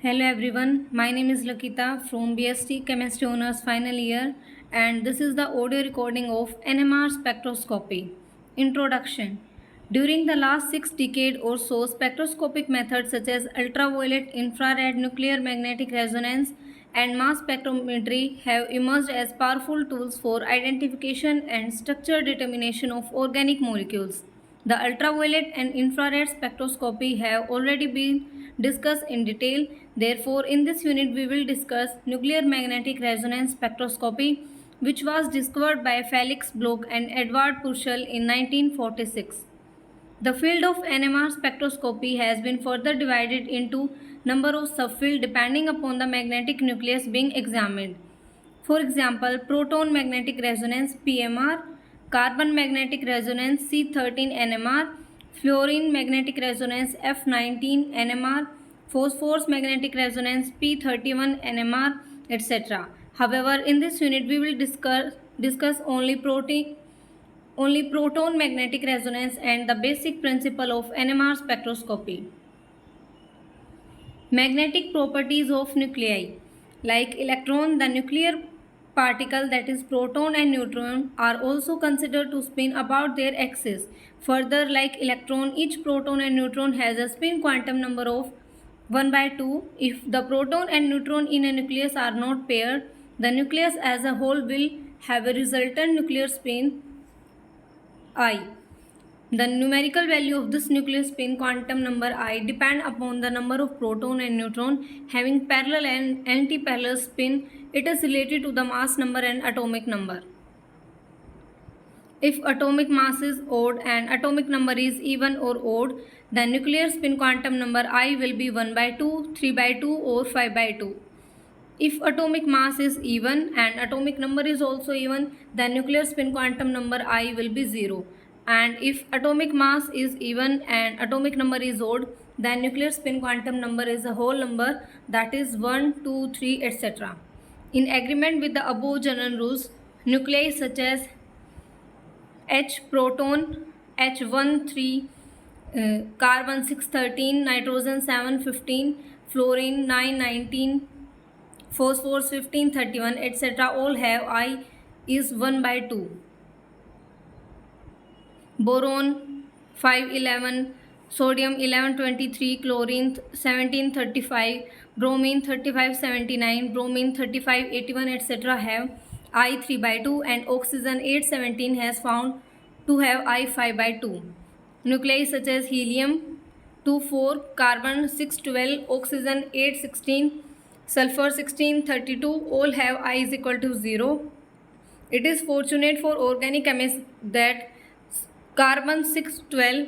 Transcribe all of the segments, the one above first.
Hello everyone, my name is Lakita from BSc Chemistry Honors final year and this is the audio recording of NMR spectroscopy. Introduction. During the last 6 decades or so, spectroscopic methods such as ultraviolet, infrared, nuclear magnetic resonance and mass spectrometry have emerged as powerful tools for identification and structure determination of organic molecules. The ultraviolet and infrared spectroscopy have already been discussed in detail. Therefore, in this unit, we will discuss nuclear magnetic resonance spectroscopy, which was discovered by Felix Bloch and Edward Purcell in 1946. The field of NMR spectroscopy has been further divided into number of subfields depending upon the magnetic nucleus being examined. For example, proton magnetic resonance PMR, carbon magnetic resonance C13 NMR, fluorine magnetic resonance F19 NMR, phosphorus magnetic resonance P31 NMR, etc. However, in this unit we will discuss only proton magnetic resonance and the basic principle of NMR spectroscopy. Magnetic properties of nuclei. Like electron, the nuclear particle, that is proton and neutron, are also considered to spin about their axis. Further, like electron, each proton and neutron has a spin quantum number of 1 by 2. If the proton and neutron in a nucleus are not paired, the nucleus as a whole will have a resultant nuclear spin I. The numerical value of this nuclear spin quantum number I depend upon the number of proton and neutron having parallel and anti-parallel spin. It is related to the mass number and atomic number. If atomic mass is odd and atomic number is even or odd, the nuclear spin quantum number I will be 1 by 2, 3 by 2 or 5 by 2. If atomic mass is even and atomic number is also even, the nuclear spin quantum number I will be 0. And if atomic mass is even and atomic number is odd, the nuclear spin quantum number is a whole number, that is 1, 2, 3, etc. In agreement with the above general rules, nuclei such as H proton, H13, carbon 613, nitrogen 715, fluorine 919, phosphorus 1531, etc. all have I is 1 by 2. Boron 511, sodium 1123, chlorine 1735, bromine 3579, bromine 3581, etc. have I 3 by 2 and oxygen 817 has found to have I 5 by 2. Nuclei such as helium 24, carbon 612, oxygen 816, sulfur 1632 all have I is equal to 0. It is fortunate for organic chemists that carbon 612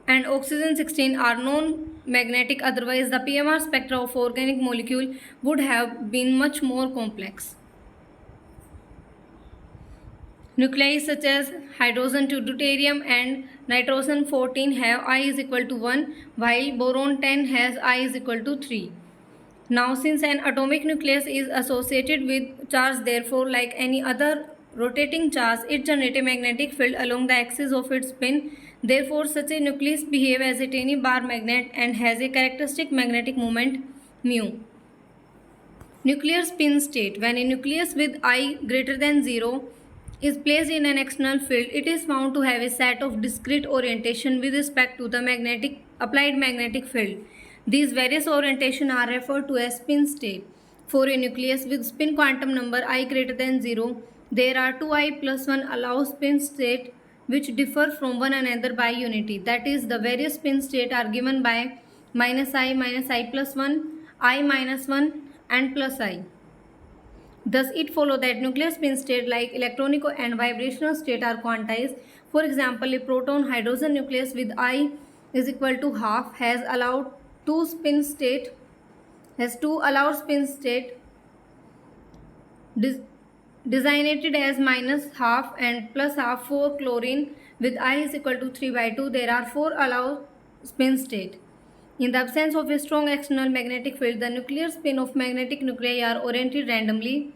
and oxygen 16 are non-magnetic, otherwise the PMR spectra of organic molecule would have been much more complex. Nuclei such as hydrogen 2 deuterium and nitrogen 14 have I is equal to 1, while boron 10 has I is equal to 3. Now, since an atomic nucleus is associated with charge, therefore, like any other rotating charge, it generates a magnetic field along the axis of its spin. Therefore, such a nucleus behaves as a tiny bar magnet and has a characteristic magnetic moment mu. Nuclear spin state. When a nucleus with I greater than 0 is placed in an external field, it is found to have a set of discrete orientation with respect to the applied magnetic field. These various orientations are referred to as spin state. For a nucleus with spin quantum number I greater than 0, there are 2I plus 1 allowed spin state which differ from one another by unity. That is, the various spin states are given by minus I plus 1, I minus 1 and plus I. Thus, it follows that nuclear spin state like electronic and vibrational state are quantized. For example, a proton hydrogen nucleus with I is equal to half has two allowed spin state designated as minus half and plus half. For chlorine with I is equal to 3 by 2, there are 4 allowed spin state. In the absence of a strong external magnetic field, the nuclear spin of magnetic nuclei are oriented randomly.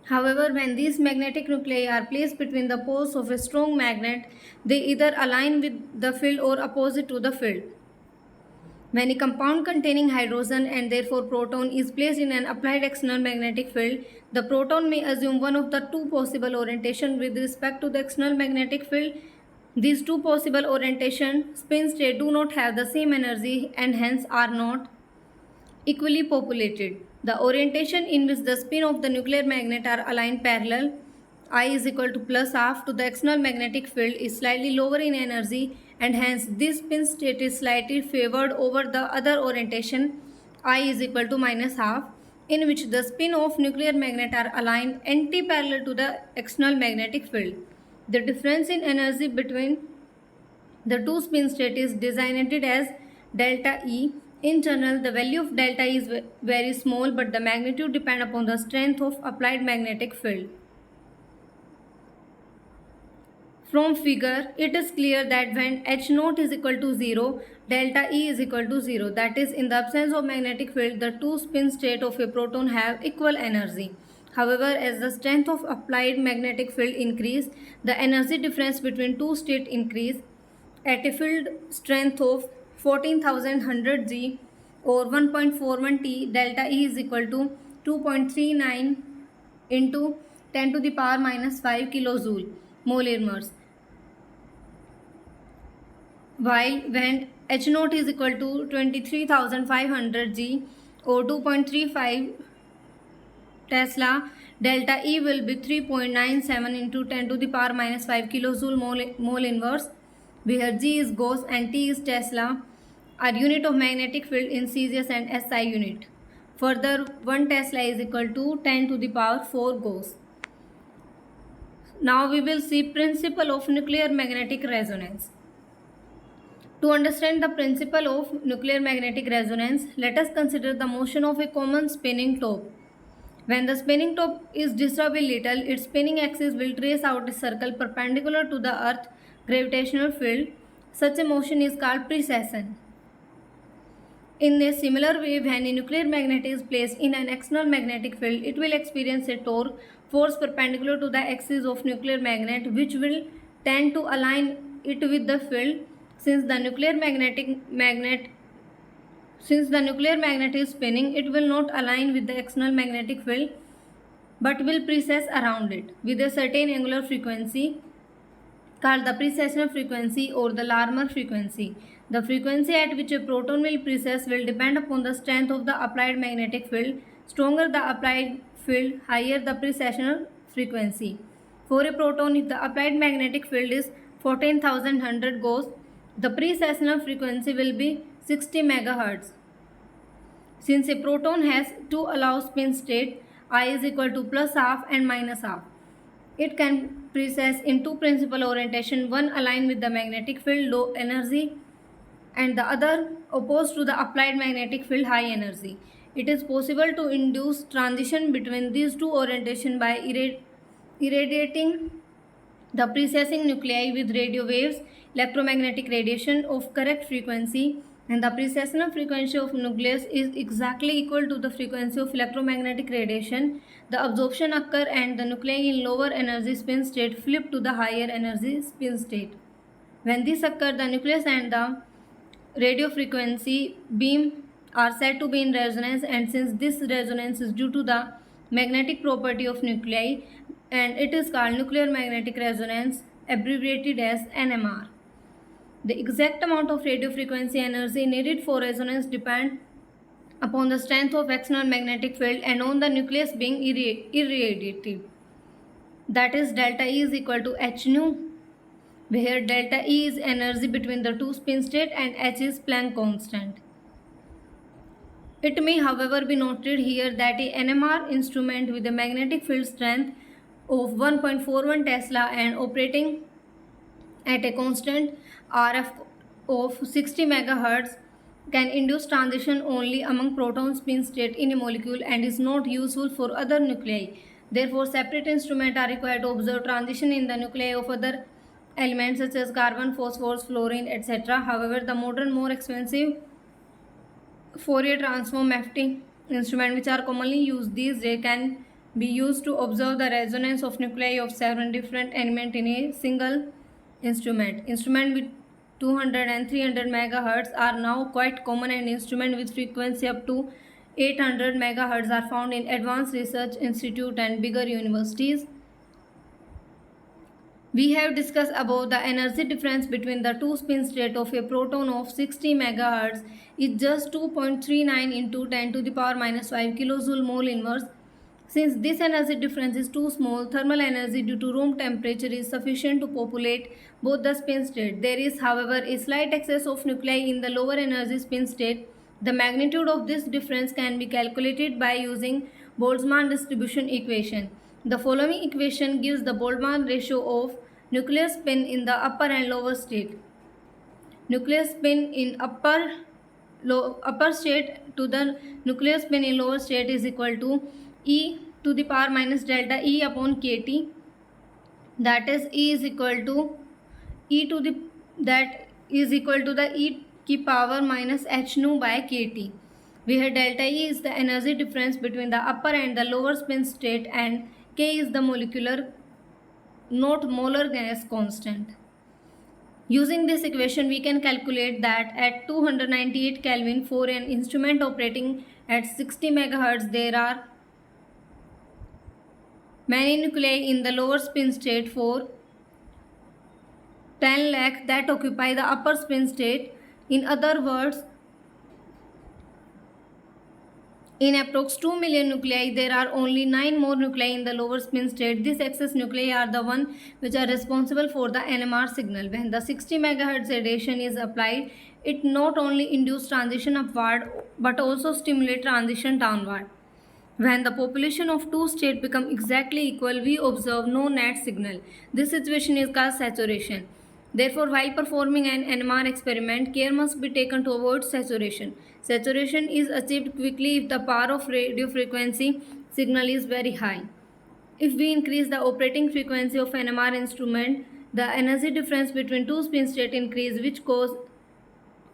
However, when these magnetic nuclei are placed between the poles of a strong magnet, they either align with the field or opposite to the field. When a compound containing hydrogen and therefore proton is placed in an applied external magnetic field, the proton may assume one of the two possible orientation with respect to the external magnetic field. These two possible orientation spin state do not have the same energy and hence are not equally populated. The orientation in which the spin of the nuclear magnet are aligned parallel, I is equal to plus half to the external magnetic field, is slightly lower in energy and hence this spin state is slightly favored over the other orientation, I is equal to minus half, in which the spin of nuclear magnet are aligned anti-parallel to the external magnetic field. The difference in energy between the two spin state is designated as delta E. In general, the value of delta E is very small, but the magnitude depends upon the strength of applied magnetic field. From figure, it is clear that when H naught is equal to 0, delta E is equal to 0. That is, in the absence of magnetic field, the two spin state of a proton have equal energy. However, as the strength of applied magnetic field increase, the energy difference between two states increase. At a field strength of 14,100 G or 1.41 T, delta E is equal to 2.39 into 10 to the power minus 5 kilojoule molar. While when H naught is equal to 23,500 G or 2.35 Tesla, delta E will be 3.97 into 10 to the power minus 5 kilojoule mole inverse, where G is Gauss and T is Tesla, are unit of magnetic field in Celsius and SI unit. Further, 1 Tesla is equal to 10 to the power 4 Gauss. Now we will see principle of nuclear magnetic resonance. To understand the principle of nuclear magnetic resonance, let us consider the motion of a common spinning top. When the spinning top is disturbed a little, its spinning axis will trace out a circle perpendicular to the Earth's gravitational field. Such a motion is called precession. In a similar way, when a nuclear magnet is placed in an external magnetic field, it will experience a torque force perpendicular to the axis of nuclear magnet, which will tend to align it with the field. Since the nuclear magnet is spinning, it will not align with the external magnetic field but will precess around it with a certain angular frequency called the precessional frequency or the Larmor frequency. The frequency at which a proton will precess will depend upon the strength of the applied magnetic field. Stronger the applied field, higher the precessional frequency. For a proton, if the applied magnetic field is 14,100 Gauss, the precessional frequency will be 60 MHz. Since a proton has two allowed spin states, I is equal to plus half and minus half, it can precess in two principal orientation, one aligned with the magnetic field low energy and the other opposed to the applied magnetic field high energy. It is possible to induce transition between these two orientation by irradiating the precessing nuclei with radio waves, electromagnetic radiation of correct frequency, and the precessional frequency of nucleus is exactly equal to the frequency of electromagnetic radiation. The absorption occur and the nuclei in lower energy spin state flip to the higher energy spin state. When this occurs, the nucleus and the radio frequency beam are said to be in resonance, and since this resonance is due to the magnetic property of nuclei, and it is called nuclear magnetic resonance, abbreviated as NMR. The exact amount of radio frequency energy needed for resonance depends upon the strength of external magnetic field and on the nucleus being irradiated. That is, delta E is equal to h nu, where delta E is energy between the two spin states and h is Planck constant. It may, however, be noted here that a NMR instrument with a magnetic field strength of 1.41 Tesla and operating at a constant RF of 60 MHz can induce transition only among proton spin state in a molecule and is not useful for other nuclei. Therefore, separate instruments are required to observe transition in the nuclei of other elements such as carbon, phosphorus, fluorine, etc. However, the modern, more expensive Fourier transform FT instruments, which are commonly used these days, can be used to observe the resonance of nuclei of several different elements in a single instrument. Instrument 200 and 300 megahertz are now quite common, and instruments with frequency up to 800 megahertz are found in advanced research institute and bigger universities. We have discussed about the energy difference between the two spin state of a proton of 60 megahertz is just 2.39 into 10 to the power minus 5 kilojoule mole inverse. Since this energy difference is too small, thermal energy due to room temperature is sufficient to populate both the spin states. There is, however, a slight excess of nuclei in the lower energy spin state. The magnitude of this difference can be calculated by using Boltzmann distribution equation. The following equation gives the Boltzmann ratio of nuclear spin in the upper and lower state. Nuclear spin in upper state to the nuclear spin in lower state is equal to E to the power minus delta E upon kT. That is E is equal to E to the E की power minus h nu by kT, where delta E is the energy difference between the upper and the lower spin state and K is the molecular, not molar gas constant. Using this equation, we can calculate that at 298 Kelvin for an instrument operating at 60 MHz, there are many nuclei in the lower spin state for 10 lakh that occupy the upper spin state. In other words, in approx 2 million nuclei, there are only 9 more nuclei in the lower spin state. These excess nuclei are the ones which are responsible for the NMR signal. When the 60 MHz radiation is applied, it not only induces transition upward but also stimulates transition downward. When the population of two states become exactly equal, we observe no net signal. This situation is called saturation. Therefore, while performing an NMR experiment, care must be taken to avoid saturation. Saturation is achieved quickly if the power of radio frequency signal is very high. If we increase the operating frequency of NMR instrument, the energy difference between two spin states increase, which cause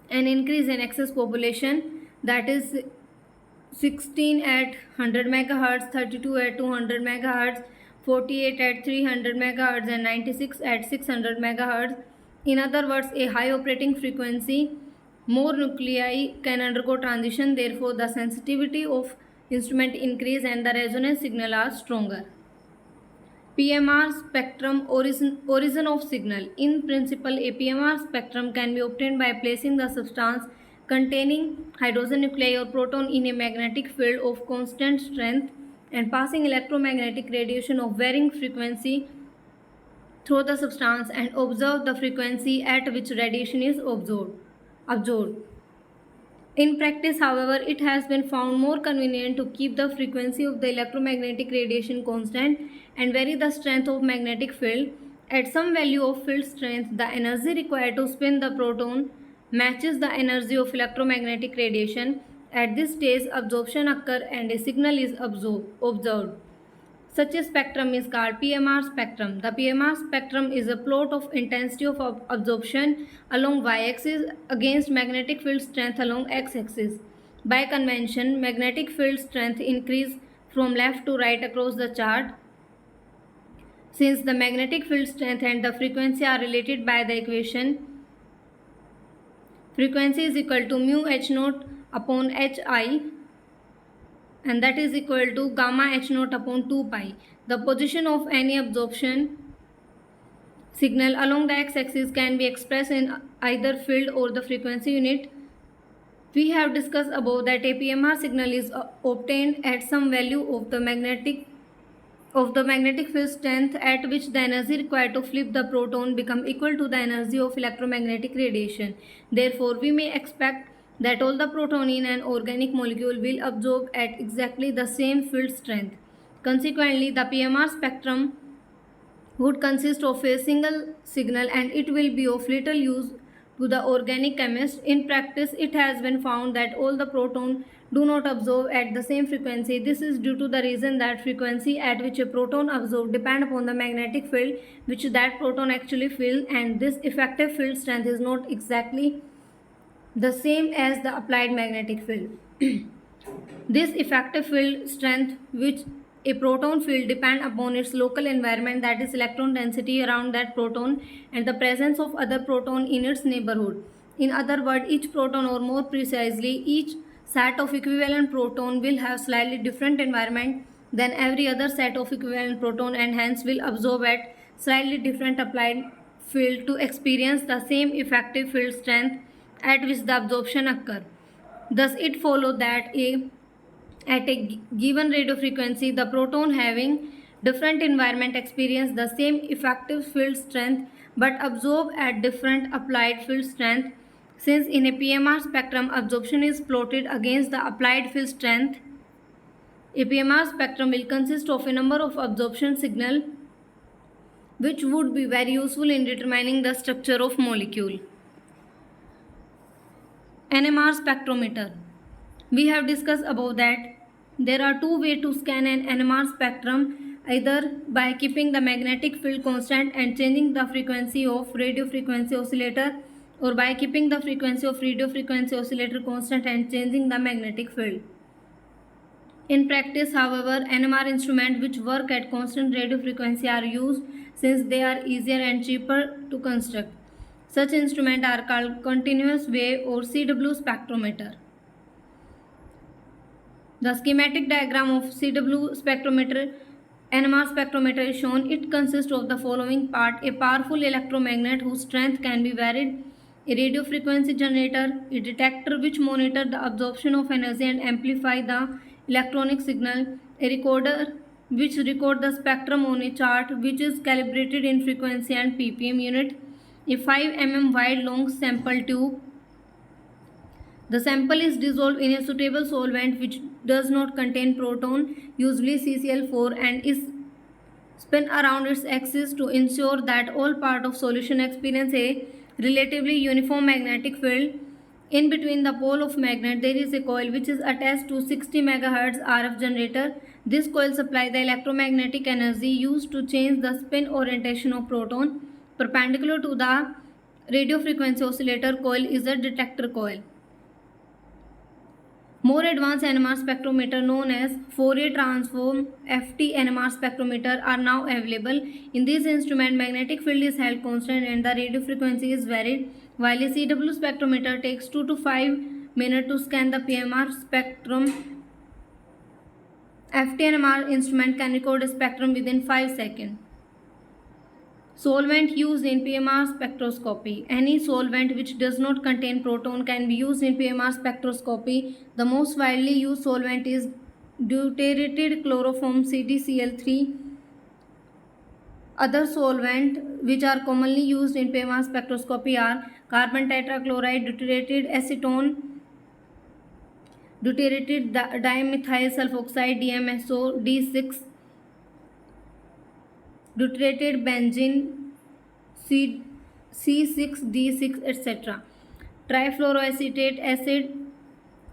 an increase in excess population, that is 16 at 100 megahertz, 32 at 200 megahertz, 48 at 300 megahertz and 96 at 600 megahertz. In other words, a high operating frequency, more nuclei can undergo transition. Therefore, the sensitivity of instrument increase and the resonance signal are stronger. PMR spectrum, origin of signal. In principle, a PMR spectrum can be obtained by placing the substance containing hydrogen nuclei or proton in a magnetic field of constant strength and passing electromagnetic radiation of varying frequency through the substance and observe the frequency at which radiation is absorbed. In practice, however, it has been found more convenient to keep the frequency of the electromagnetic radiation constant and vary the strength of magnetic field. At some value of field strength, the energy required to spin the proton matches the energy of electromagnetic radiation. At this stage, absorption occurs and a signal is observed. Such a spectrum is called PMR spectrum. The PMR spectrum is a plot of intensity of absorption along y-axis against magnetic field strength along x-axis. By convention, magnetic field strength increase from left to right across the chart. Since the magnetic field strength and the frequency are related by the equation, frequency is equal to mu h naught upon hi, and that is equal to gamma h naught upon 2 pi. The position of any absorption signal along the x-axis can be expressed in either field or the frequency unit. We have discussed above that a PMR signal is obtained at some value of the magnetic field strength at which the energy required to flip the proton become equal to the energy of electromagnetic radiation. Therefore, we may expect that all the proton in an organic molecule will absorb at exactly the same field strength. Consequently, the PMR spectrum would consist of a single signal and it will be of little use to the organic chemist. In practice, it has been found that all the protons do not absorb at the same frequency. This is due to the reason that frequency at which a proton absorbs depend upon the magnetic field which that proton actually feels, and this effective field strength is not exactly the same as the applied magnetic field. This effective field strength which a proton field depends upon its local environment, that is electron density around that proton and the presence of other proton in its neighborhood. In other words, each proton, or more precisely, each set of equivalent proton will have slightly different environment than every other set of equivalent proton, and hence will absorb at slightly different applied field to experience the same effective field strength at which the absorption occurs. Thus, it follows that at a given radio frequency, the proton having different environment experience the same effective field strength but absorb at different applied field strength. Since in a PMR spectrum absorption is plotted against the applied field strength, a PMR spectrum will consist of a number of absorption signal which would be very useful in determining the structure of molecule. NMR spectrometer. We have discussed above that there are two ways to scan an NMR spectrum, either by keeping the magnetic field constant and changing the frequency of radio frequency oscillator, or by keeping the frequency of radio frequency oscillator constant and changing the magnetic field. In practice, however, NMR instruments which work at constant radio frequency are used since they are easier and cheaper to construct. Such instruments are called continuous wave or CW spectrometer. The schematic diagram of CW spectrometer, NMR spectrometer is shown. It consists of the following part: a powerful electromagnet whose strength can be varied, a radio frequency generator, a detector which monitor the absorption of energy and amplify the electronic signal, a recorder which record the spectrum on a chart which is calibrated in frequency and ppm unit, a 5 mm wide long sample tube. The sample is dissolved in a suitable solvent which does not contain proton, usually CCl4, and is spin around its axis to ensure that all parts of solution experience a relatively uniform magnetic field. In between the pole of magnet there is a coil which is attached to 60 MHz RF generator. This coil supplies the electromagnetic energy used to change the spin orientation of proton. Perpendicular to the radio frequency oscillator coil is a detector coil. More advanced NMR spectrometer known as Fourier transform FT NMR spectrometer are now available. In this instrument, magnetic field is held constant and the radio frequency is varied, while a CW spectrometer takes 2 to 5 minutes to scan the PMR spectrum. FT NMR instrument can record a spectrum within 5 seconds. Solvent used in PMR spectroscopy. Any solvent which does not contain proton can be used in PMR spectroscopy. The most widely used solvent is deuterated chloroform CdCl3. Other solvents which are commonly used in PMR spectroscopy are carbon tetrachloride, deuterated acetone, deuterated dimethyl sulfoxide DMSO, D6, deuterated benzene C6D6, etc. Trifluoroacetate acid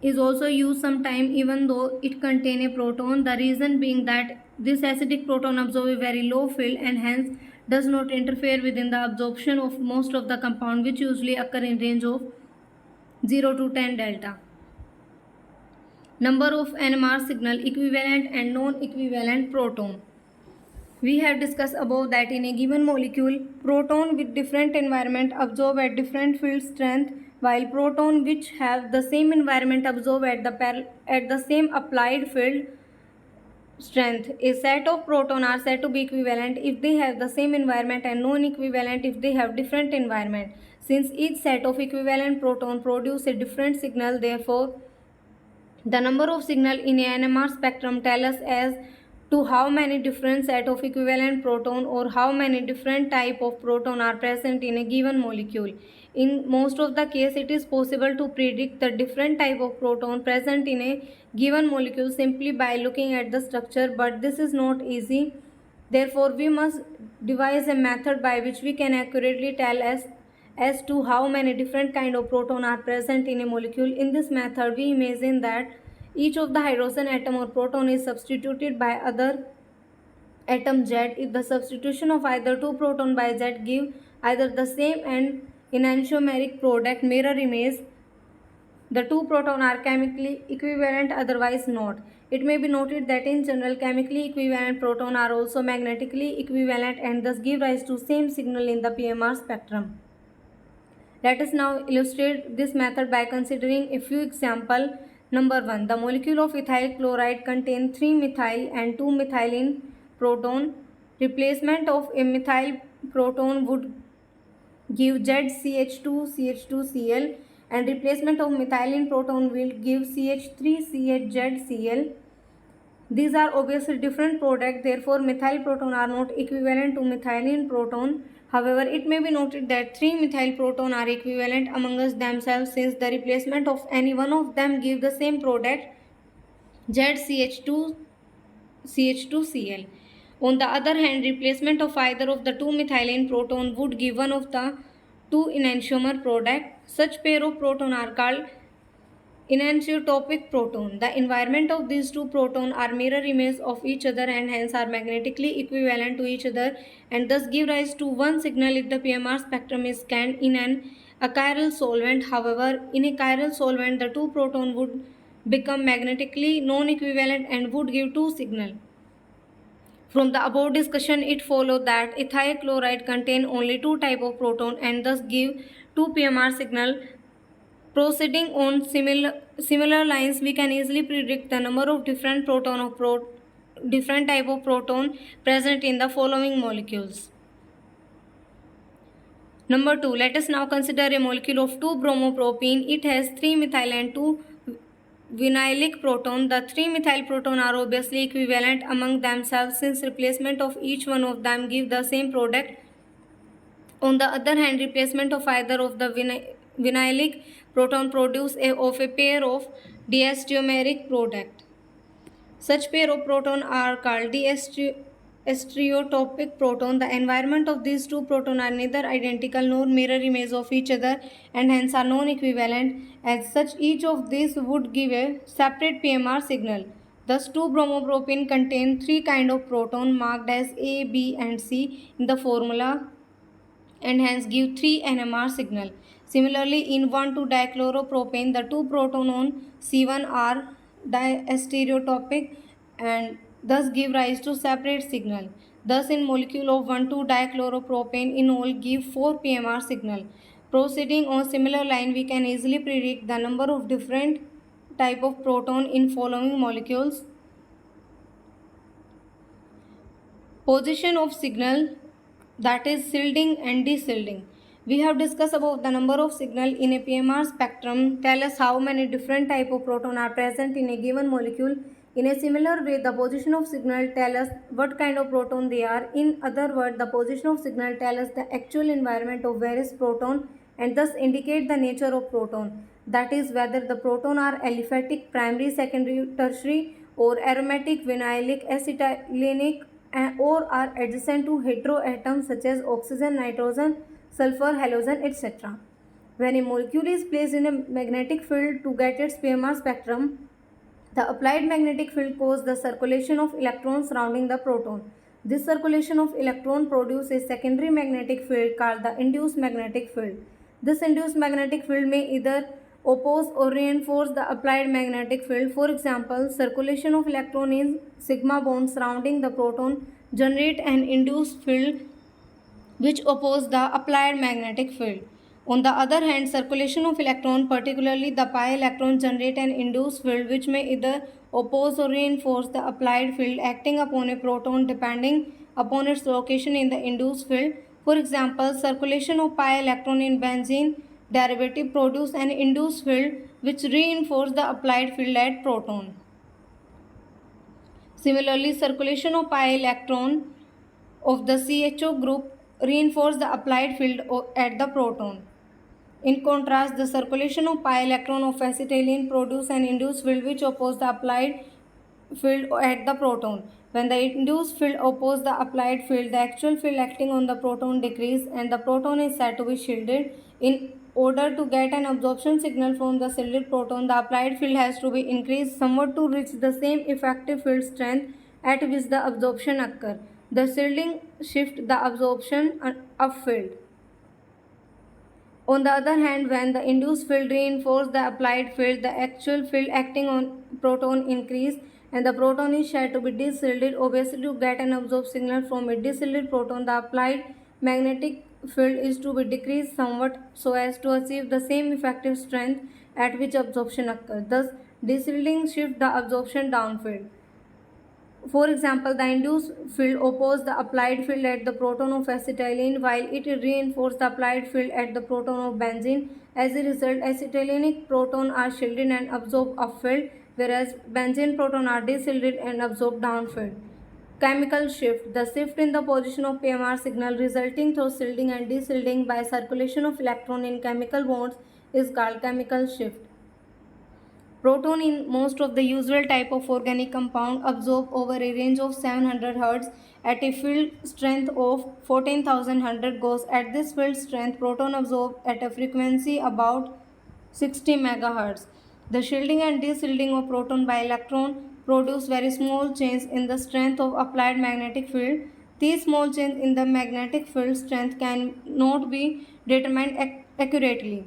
is also used sometime even though it contains a proton. The reason being that this acidic proton absorbs a very low field and hence does not interfere within the absorption of most of the compound, which usually occur in range of 0 to 10 delta. Number of NMR signal equivalent and non-equivalent proton. We have discussed above that in a given molecule, proton with different environment absorb at different field strength, while proton which have the same environment absorb at the same applied field strength. A set of proton are said to be equivalent if they have the same environment and non-equivalent if they have different environment. Since each set of equivalent proton produce a different signal, therefore the number of signal in a NMR spectrum tell us as to how many different set of equivalent proton or how many different type of proton are present in a given molecule. In most of the case, it is possible to predict the different type of proton present in a given molecule simply by looking at the structure, but this is not easy. Therefore, we must devise a method by which we can accurately tell as to how many different kind of proton are present in a molecule. In this method, we imagine that each of the hydrogen atom or proton is substituted by other atom Z. If the substitution of either two proton by Z give either the same and enantiomeric product mirror image, the two proton are chemically equivalent, otherwise not. It may be noted that in general, chemically equivalent protons are also magnetically equivalent and thus give rise to same signal in the PMR spectrum. Let us now illustrate this method by considering a few examples. Number 1. The molecule of ethyl chloride contains 3 methyl and 2 methylene proton. Replacement of a methyl proton would give ZCH2CH2Cl and replacement of methylene proton will give CH3CHZCl. These are obviously different products, therefore methyl proton are not equivalent to methylene proton. However, it may be noted that 3 methyl proton are equivalent amongst themselves since the replacement of any one of them give the same product ZCH2CH2Cl. On the other hand, replacement of either of the two methylene proton would give one of the two enantiomer product. Such pair of proton are called enantiotopic proton. The environment of these two protons are mirror images of each other and hence are magnetically equivalent to each other and thus give rise to one signal if the PMR spectrum is scanned in an achiral solvent. However, in a chiral solvent, the two protons would become magnetically non-equivalent and would give two signals. From the above discussion, it follows that ethyl chloride contains only two types of proton and thus give two PMR signal. Proceeding on similar lines, we can easily predict the number of different different type of proton present in the following molecules. Number 2. Let us now consider a molecule of 2-bromopropene. It has 3 methyl and 2 vinylic proton. The 3 methyl proton are obviously equivalent among themselves since replacement of each one of them give the same product. On the other hand, replacement of either of the vinylic proton produce of a pair of diastereomeric product. Such pair of proton are called diastereotopic proton. The environment of these two protons are neither identical nor mirror image of each other and hence are non-equivalent. As such, each of these would give a separate PMR signal. Thus, 2-bromopropene contain 3 kinds of proton marked as A, B and C in the formula and hence give 3 NMR signal. Similarly, in 1,2-dichloropropane, the two proton on C1 are diastereotopic and thus give rise to separate signal. Thus, in molecule of 1,2-dichloropropane in all give 4 PMR signal. Proceeding on similar line, we can easily predict the number of different type of proton in following molecules. Position of signal, that is shielding and de-shielding. We have discussed about the number of signal in a PMR spectrum. Tell us how many different type of proton are present in a given molecule. In a similar way, the position of signal tell us what kind of proton they are. In other words, the position of signal tell us the actual environment of various proton and thus indicate the nature of proton. That is whether the proton are aliphatic, primary, secondary, tertiary or aromatic, vinylic, acetylenic or are adjacent to heteroatoms such as oxygen, nitrogen, sulfur, halogen, etc. When a molecule is placed in a magnetic field to get its PMR spectrum, the applied magnetic field causes the circulation of electrons surrounding the proton. This circulation of electron produces a secondary magnetic field called the induced magnetic field. This induced magnetic field may either oppose or reinforce the applied magnetic field. For example, circulation of electron in sigma bond surrounding the proton generate an induced field which oppose the applied magnetic field. On the other hand, circulation of electron, particularly the pi electron, generate an induced field which may either oppose or reinforce the applied field acting upon a proton depending upon its location in the induced field. For example, circulation of pi electron in benzene derivative produce an induced field which reinforce the applied field at proton. Similarly, circulation of pi electron of the CHO group reinforce the applied field at the proton. In contrast, the circulation of pi electron of acetylene produce an induced field which oppose the applied field at the proton. When the induced field oppose the applied field, the actual field acting on the proton decrease and the proton is said to be shielded. In order to get an absorption signal from the shielded proton, the applied field has to be increased somewhat to reach the same effective field strength at which the absorption occurs. The shielding shifts the absorption upfield. On the other hand, when the induced field reinforces the applied field, the actual field acting on proton increase and the proton is said to be de-shielded. Obviously, to get an absorbed signal from a de-shielded proton, the applied magnetic field is to be decreased somewhat so as to achieve the same effective strength at which absorption occurs. Thus, de-shielding shifts the absorption downfield. For example, the induced field opposes the applied field at the proton of acetylene, while it reinforces the applied field at the proton of benzene. As a result, acetylenic protons are shielded and absorbed upfield, whereas benzene protons are de-shielded and absorbed downfield. Chemical shift. The shift in the position of PMR signal resulting through shielding and de-shielding by circulation of electron in chemical bonds is called chemical shift. Proton in most of the usual type of organic compound absorb over a range of 700 Hz at a field strength of 14,100 Gauss. At this field strength, proton absorb at a frequency about 60 MHz. The shielding and de-shielding of proton by electron produce very small changes in the strength of applied magnetic field. These small changes in the magnetic field strength cannot be determined accurately.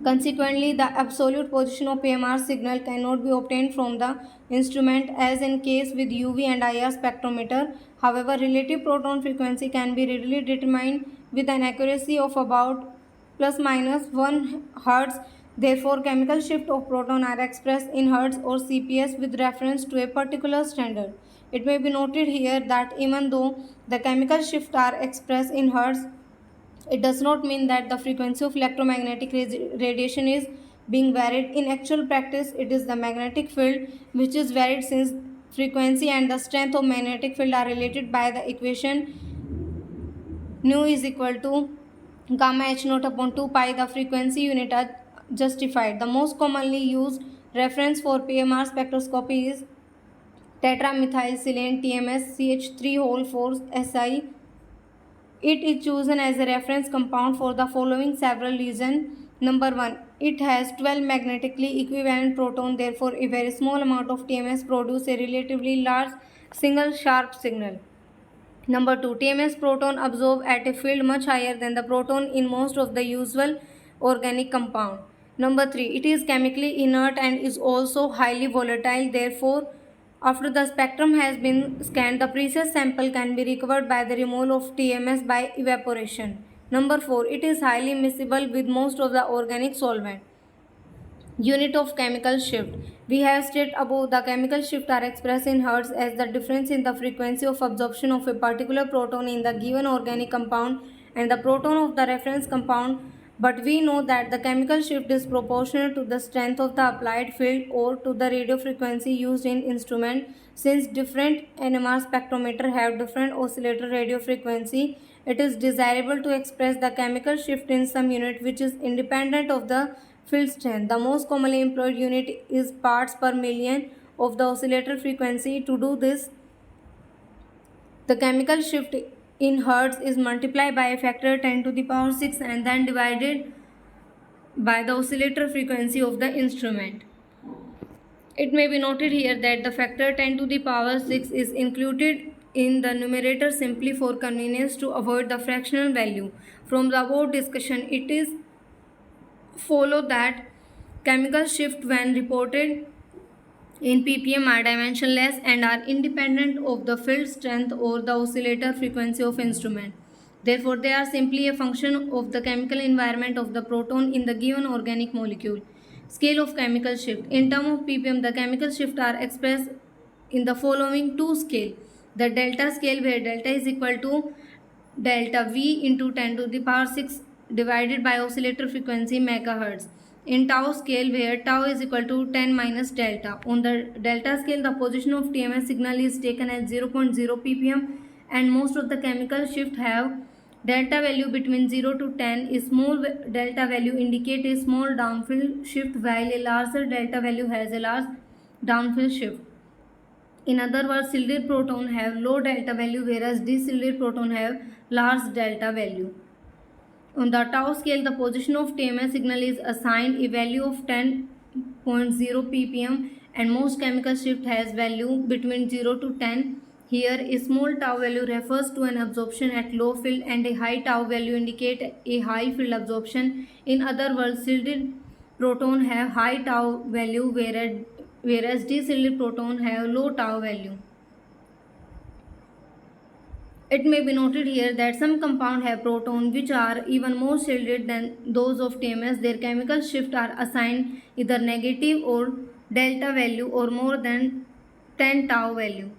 Consequently, the absolute position of PMR signal cannot be obtained from the instrument as in case with UV and IR spectrometer. However, relative proton frequency can be readily determined with an accuracy of about plus minus 1 Hz. Therefore, chemical shift of proton are expressed in Hz or CPS with reference to a particular standard. It may be noted here that even though the chemical shift are expressed in Hz, it does not mean that the frequency of electromagnetic radiation is being varied. In actual practice, it is the magnetic field which is varied, since frequency and the strength of magnetic field are related by the equation nu is equal to gamma h naught upon 2 pi. The frequency unit are justified. The most commonly used reference for PMR spectroscopy is tetramethylsilane TMS CH3 whole 4 Si. It is chosen as a reference compound for the following several reasons. Number 1. It has 12 magnetically equivalent protons, therefore a very small amount of TMS produces a relatively large single sharp signal. Number 2. TMS proton absorb at a field much higher than the proton in most of the usual organic compound. Number 3. It is chemically inert and is also highly volatile, therefore after the spectrum has been scanned, the precious sample can be recovered by the removal of TMS by evaporation. Number 4. It is highly miscible with most of the organic solvent. Unit of chemical shift. We have stated above the chemical shift are expressed in Hz as the difference in the frequency of absorption of a particular proton in the given organic compound and the proton of the reference compound, but we know that the chemical shift is proportional to the strength of the applied field or to the radio frequency used in instrument. Since different NMR spectrometer have different oscillator radio frequency, it is desirable to express the chemical shift in some unit which is independent of the field strength. The most commonly employed unit is parts per million of the oscillator frequency. To do this, the chemical shift in Hz is multiplied by a factor 10 to the power 6 and then divided by the oscillator frequency of the instrument. It may be noted here that the factor 10 to the power 6 is included in the numerator simply for convenience to avoid the fractional value. From the above discussion, it is follow that chemical shift when reported in ppm are dimensionless and are independent of the field strength or the oscillator frequency of instrument. Therefore, they are simply a function of the chemical environment of the proton in the given organic molecule. Scale of chemical shift. In terms of ppm, the chemical shift are expressed in the following two scale. The delta scale, where delta is equal to delta V into 10 to the power 6 divided by oscillator frequency megahertz. In tau scale, where tau is equal to 10 minus delta. On the delta scale, the position of TMS signal is taken as 0.0 ppm and most of the chemical shift have delta value between 0 to 10. A small delta value indicate a small downfield shift, while a larger delta value has a large downfield shift. In other words, shielded proton have low delta value, whereas de-shielded proton have large delta value. On the tau scale, the position of TMS signal is assigned a value of 10.0 ppm and most chemical shift has value between 0 to 10. Here, a small tau value refers to an absorption at low field and a high tau value indicate a high field absorption. In other words, shielded proton have high tau value, whereas d-shielded proton have low tau value. It may be noted here that some compounds have protons which are even more shielded than those of TMS. Their chemical shift are assigned either negative or delta value or more than 10 tau value.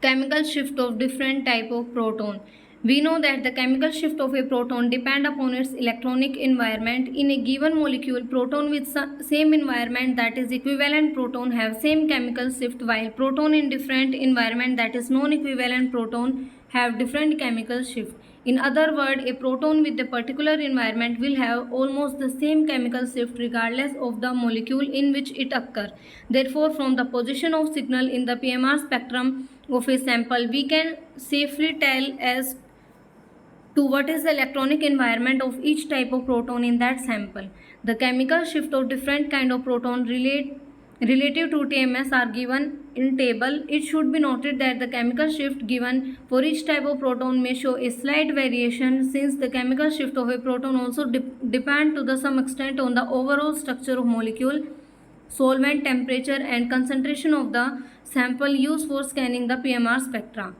Chemical shift of different type of proton. We know that the chemical shift of a proton depend upon its electronic environment. In a given molecule, proton with same environment, that is equivalent proton, have same chemical shift, while proton in different environment, that is non-equivalent proton, have different chemical shift. In other words, a proton with a particular environment will have almost the same chemical shift regardless of the molecule in which it occurs. Therefore, from the position of signal in the PMR spectrum of a sample, we can safely tell as to what is the electronic environment of each type of proton in that sample. The chemical shift of different kind of proton relative to TMS are given in table. It should be noted that the chemical shift given for each type of proton may show a slight variation, since the chemical shift of a proton also depend to the some extent on the overall structure of molecule, solvent, temperature and concentration of the sample used for scanning the PMR spectra.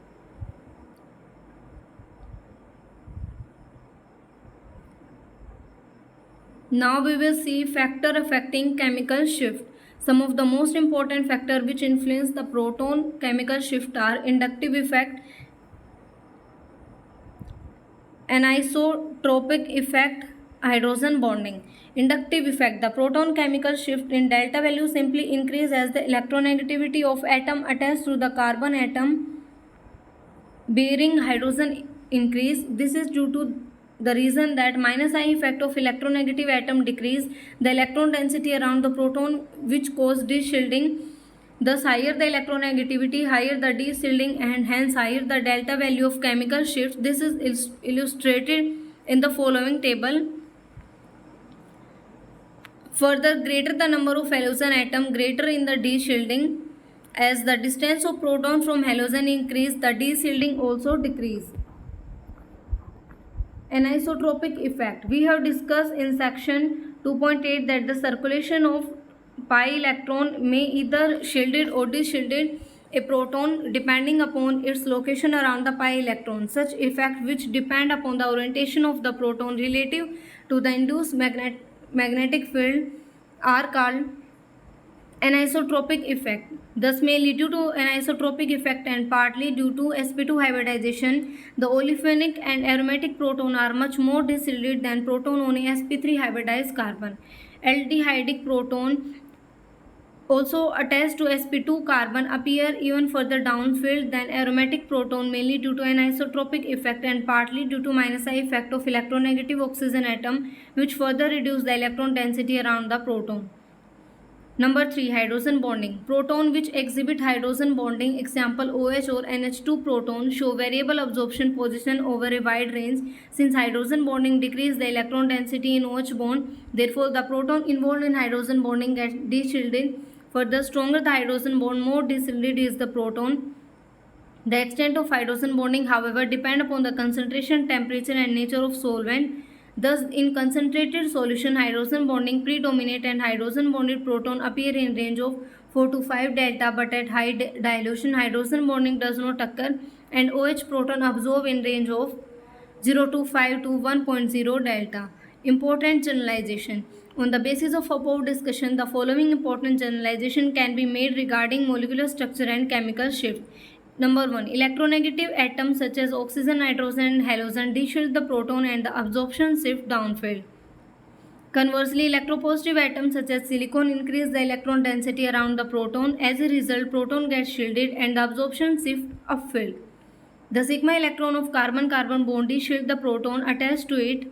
Now we will see factor affecting chemical shift. Some of the most important factors which influence the proton chemical shift are inductive effect, anisotropic effect, hydrogen bonding. Inductive effect. The proton chemical shift in delta value simply increase as the electronegativity of atom attached to the carbon atom bearing hydrogen increase. This is due to the reason that minus I effect of electronegative atom decrease the electron density around the proton, which cause de-shielding. Thus, higher the electronegativity, higher the de-shielding, and hence higher the delta value of chemical shift. This is illustrated in the following table. Further, greater the number of halogen atom, greater in the de-shielding. As the distance of proton from halogen increase, the de-shielding also decrease. Anisotropic effect. We have discussed in section 2.8 that the circulation of pi electron may either shielded or de-shielded a proton depending upon its location around the pi electron. Such effects, which depend upon the orientation of the proton relative to the induced magnetic field, are called anisotropic effect. Thus may lead to anisotropic effect, and partly due to sp2 hybridization, the olefinic and aromatic proton are much more de-shielded than proton on a sp3 hybridized carbon. Aldehydic proton also attached to sp2 carbon appear even further downfield than aromatic proton, mainly due to an isotropic effect and partly due to minus I effect of electronegative oxygen atom, which further reduce the electron density around the proton. Number 3. Hydrogen bonding. Proton which exhibit hydrogen bonding, example OH or NH2 proton, show variable absorption position over a wide range. Since hydrogen bonding decreases the electron density in OH bond, therefore the proton involved in hydrogen bonding gets de-shielded. Further, stronger the hydrogen bond, more de-shielded is the proton. The extent of hydrogen bonding, however, depend upon the concentration, temperature and nature of solvent. Thus, in concentrated solution, hydrogen bonding predominate and hydrogen bonded proton appear in range of 4 to 5 delta, but at high dilution, hydrogen bonding does not occur and OH proton absorb in range of 0 to 5 to 1.0 delta. Important generalization. On the basis of above discussion, the following important generalization can be made regarding molecular structure and chemical shift. Number 1. Electronegative atoms such as oxygen, nitrogen and halogen de-shield the proton and the absorption shift downfield. Conversely, electropositive atoms such as silicon increase the electron density around the proton. As a result, proton gets shielded and the absorption shift upfield. The sigma electron of carbon-carbon bond de-shield the proton attached to it.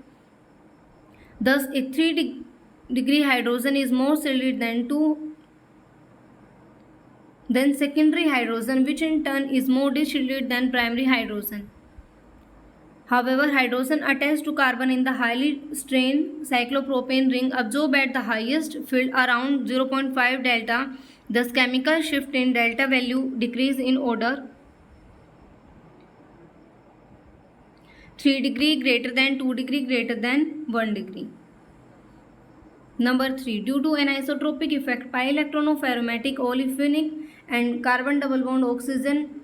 Thus, a 3-degree hydrogen is more shielded than secondary hydrogen, which in turn is more de-shielded than primary hydrogen. However, hydrogen attached to carbon in the highly strained cyclopropane ring absorb at the highest field around 0.5 delta. Thus, chemical shift in delta value decrease in order 3 degree greater than 2 degree greater than 1 degree. Number 3. Due to anisotropic effect, pi electron of aromatic, olefinic and carbon double bond oxygen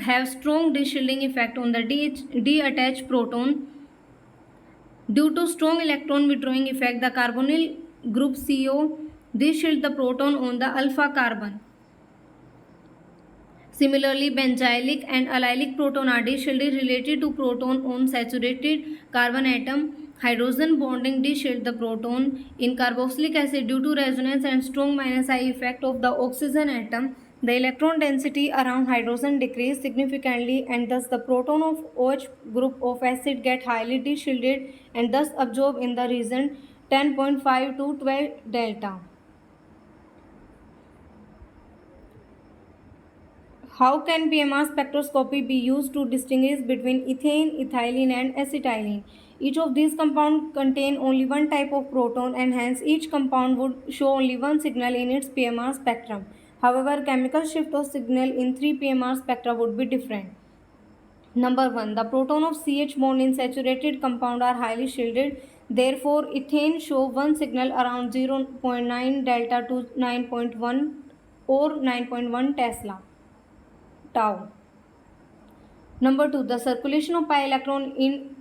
have strong de-shielding effect on the D-attached proton. Due to strong electron withdrawing effect, the carbonyl group CO de-shield the proton on the alpha carbon. Similarly, benzylic and allylic proton are de-shielded related to proton on saturated carbon atom. Hydrogen bonding de-shield the proton in carboxylic acid due to resonance and strong minus I effect of the oxygen atom. The electron density around hydrogen decrease significantly and thus the proton of OH group of acid get highly de-shielded and thus absorbed in the region 10.5 to 12 delta. How can PMR spectroscopy be used to distinguish between ethane, ethylene and acetylene? Each of these compounds contain only one type of proton and hence each compound would show only one signal in its PMR spectrum. However, chemical shift of signal in 3 PMR spectra would be different. Number 1. The proton of CH bond in saturated compound are highly shielded. Therefore, ethane show one signal around 0.9 delta to 9.1 or 9.1 Tesla. Tau. Number 2. The circulation of pi electron in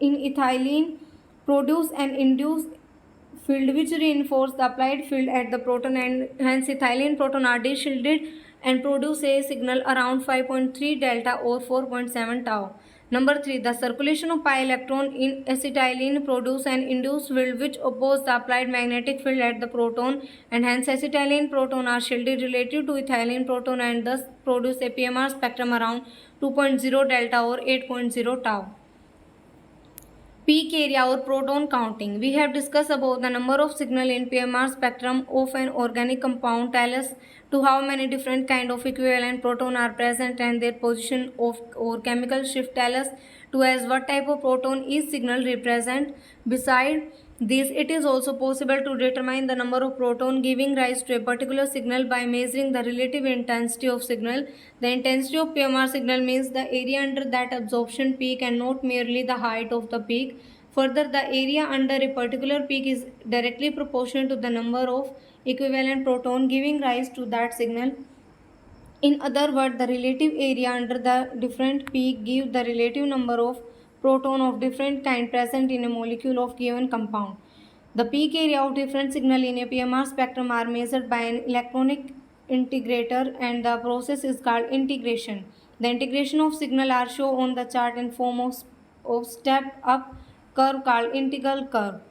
ethylene produce an induced field which reinforce the applied field at the proton and hence ethylene proton are de-shielded and produce a signal around 5.3 delta or 4.7 tau. Number 3. The circulation of pi electron in acetylene produce an induced field which oppose the applied magnetic field at the proton and hence acetylene proton are shielded relative to ethylene proton and thus produce a PMR spectrum around 2.0 delta or 8.0 tau. Peak area or proton counting. We have discussed about the number of signal in PMR spectrum of an organic compound tell us to how many different kind of equivalent proton are present and their position of or chemical shift tell us to as what type of proton each signal represent. Beside this, it is also possible to determine the number of proton giving rise to a particular signal by measuring the relative intensity of signal. The intensity of PMR signal means the area under that absorption peak and not merely the height of the peak. Further, the area under a particular peak is directly proportional to the number of equivalent proton giving rise to that signal. In other words, the relative area under the different peak gives the relative number of proton of different kind present in a molecule of given compound. The peak area of different signal in a PMR spectrum are measured by an electronic integrator and the process is called integration. The integration of signal are shown on the chart in form of step up curve called integral curve.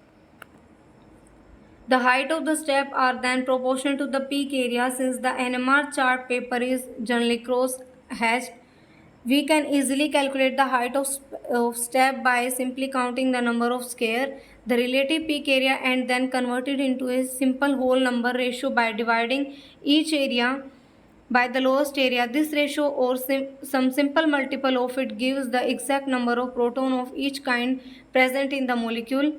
The height of the step are then proportional to the peak area. Since the NMR chart paper is generally cross-hatched, we can easily calculate the height of step by simply counting the number of square, the relative peak area and then convert it into a simple whole number ratio by dividing each area by the lowest area. This ratio or some simple multiple of it gives the exact number of proton of each kind present in the molecule.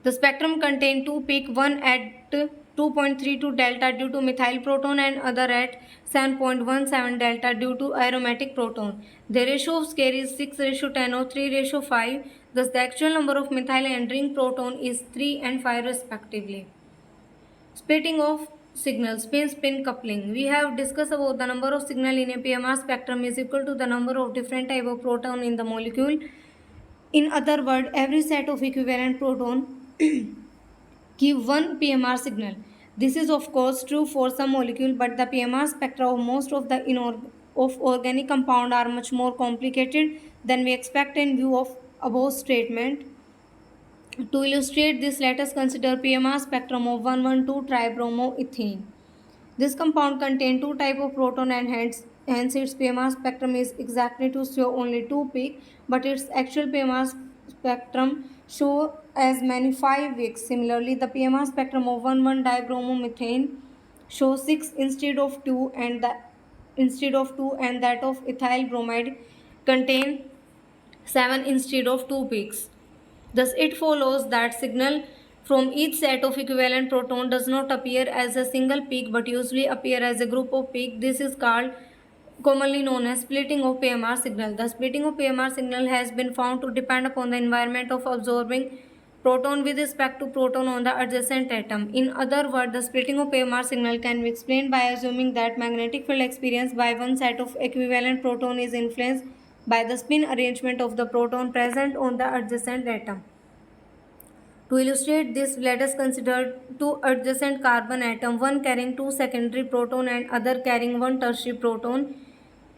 The spectrum contains two peaks, one at 2.32 delta due to methyl proton and other at 7.17 delta due to aromatic proton. The ratio of square is 6:10 or 3:5. Thus, the actual number of methyl entering proton is 3 and 5 respectively. Splitting of signal, spin-spin coupling. We have discussed about the number of signal in a PMR spectrum is equal to the number of different type of proton in the molecule. In other words, every set of equivalent proton give one PMR signal. This is of course true for some molecule, but the PMR spectra of most of the organic compound are much more complicated than we expect in view of above statement. To illustrate this, let us consider PMR spectrum of 1,1,2-tribromoethane. This compound contains two types of proton and hence its PMR spectrum is exactly to show only two peaks, but its actual PMR spectrum show as many 5 peaks. Similarly, the PMR spectrum of 1,1-dibromomethane shows 6 instead of 2 and that of ethyl bromide contain 7 instead of 2 peaks. Thus, it follows that signal from each set of equivalent proton does not appear as a single peak but usually appear as a group of peaks. This is called commonly known as splitting of PMR signal. The splitting of PMR signal has been found to depend upon the environment of absorbing proton with respect to proton on the adjacent atom. In other words, the splitting of PMR signal can be explained by assuming that magnetic field experienced by one set of equivalent proton is influenced by the spin arrangement of the proton present on the adjacent atom. To illustrate this, let us consider two adjacent carbon atoms, one carrying two secondary proton and other carrying one tertiary proton.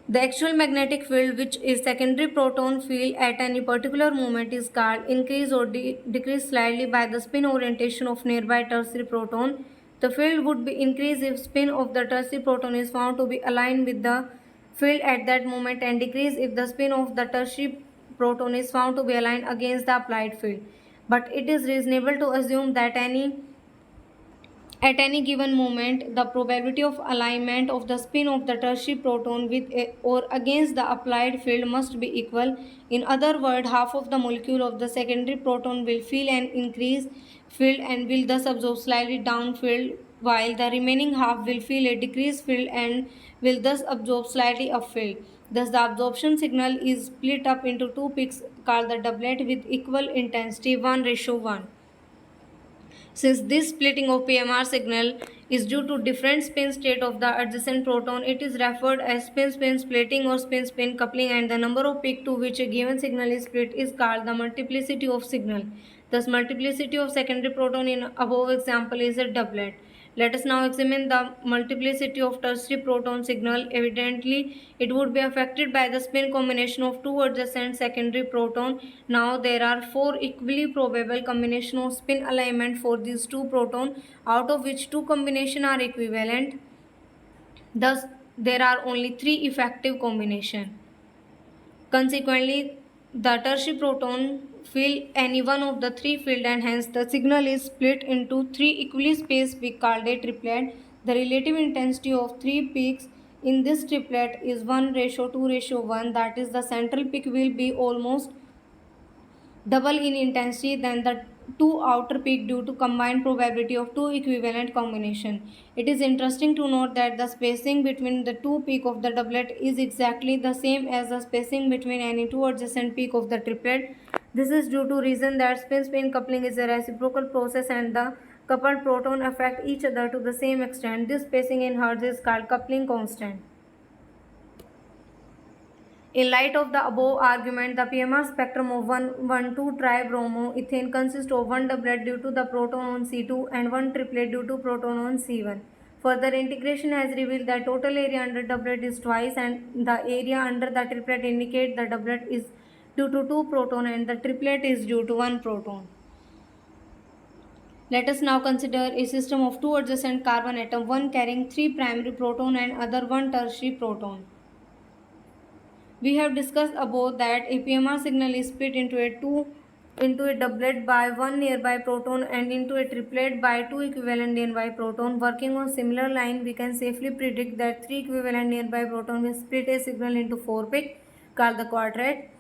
The actual magnetic field, which is secondary proton field at any particular moment, is called increase or decrease slightly by the spin orientation of nearby tertiary proton. The field would be increased if spin of the tertiary proton is found to be aligned with the field at that moment, and decrease if the spin of the tertiary proton is found to be aligned against the applied field. But it is reasonable to assume that at any given moment, the probability of alignment of the spin of the tertiary proton with or against the applied field must be equal. In other words, half of the molecule of the secondary proton will feel an increased field and will thus absorb slightly down field, while the remaining half will feel a decreased field and will thus absorb slightly upfield. Thus, the absorption signal is split up into two peaks called the doublet with equal intensity 1:1. Since this splitting of PMR signal is due to different spin state of the adjacent proton, it is referred as spin-spin splitting or spin-spin coupling, and the number of peaks to which a given signal is split is called the multiplicity of signal. Thus, multiplicity of secondary proton in above example is a doublet. Let us now examine the multiplicity of tertiary proton signal. Evidently, it would be affected by the spin combination of two adjacent secondary proton. Now, there are four equally probable combinations of spin alignment for these two protons, out of which two combinations are equivalent. Thus, there are only three effective combinations. Consequently, the tertiary proton fill any one of the three fields, and hence the signal is split into three equally spaced peaks called a triplet. The relative intensity of three peaks in this triplet is 1:2:1. That is, the central peak will be almost double in intensity than the two outer peak due to combined probability of two equivalent combination. It is interesting to note that the spacing between the two peak of the doublet is exactly the same as the spacing between any two adjacent peak of the triplet. This is due to reason that spin-spin coupling is a reciprocal process and the coupled proton affect each other to the same extent. This spacing in Hertz is called coupling constant. In light of the above argument, the PMR spectrum of 1,1,2-tribromoethane consists of one doublet due to the proton on C2 and one triplet due to proton on C1. Further integration has revealed that total area under doublet is twice, and the area under the triplet indicate the doublet is due to two proton and the triplet is due to one proton. Let us now consider a system of two adjacent carbon atoms, one carrying three primary proton and other one tertiary proton. We have discussed above that a PMR signal is split into a doublet by one nearby proton and into a triplet by two equivalent nearby proton. Working on similar line, we can safely predict that three equivalent nearby proton will split a signal into four peaks called the quartet.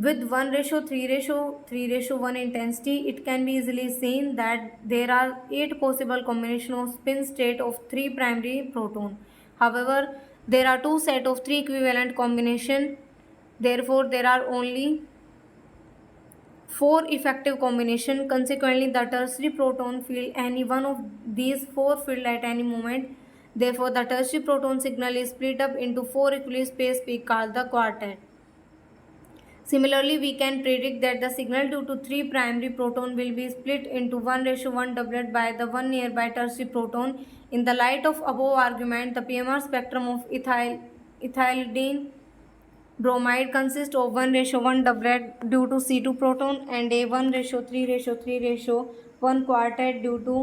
With 1:3:1 intensity, it can be easily seen that there are 8 possible combinations of spin state of 3 primary proton. However, there are two sets of 3 equivalent combinations. Therefore, there are only 4 effective combinations. Consequently, the tertiary proton field any one of these 4 field at any moment. Therefore, the tertiary proton signal is split up into 4 equally spaced peaks called the quartet. Similarly, we can predict that the signal due to 3 primary proton will be split into 1:1 doublet by the one nearby tertiary proton. In the light of above argument, the PMR spectrum of ethylidene bromide consists of 1:1 doublet due to C2 proton and a 1:3:3:1 quartet due to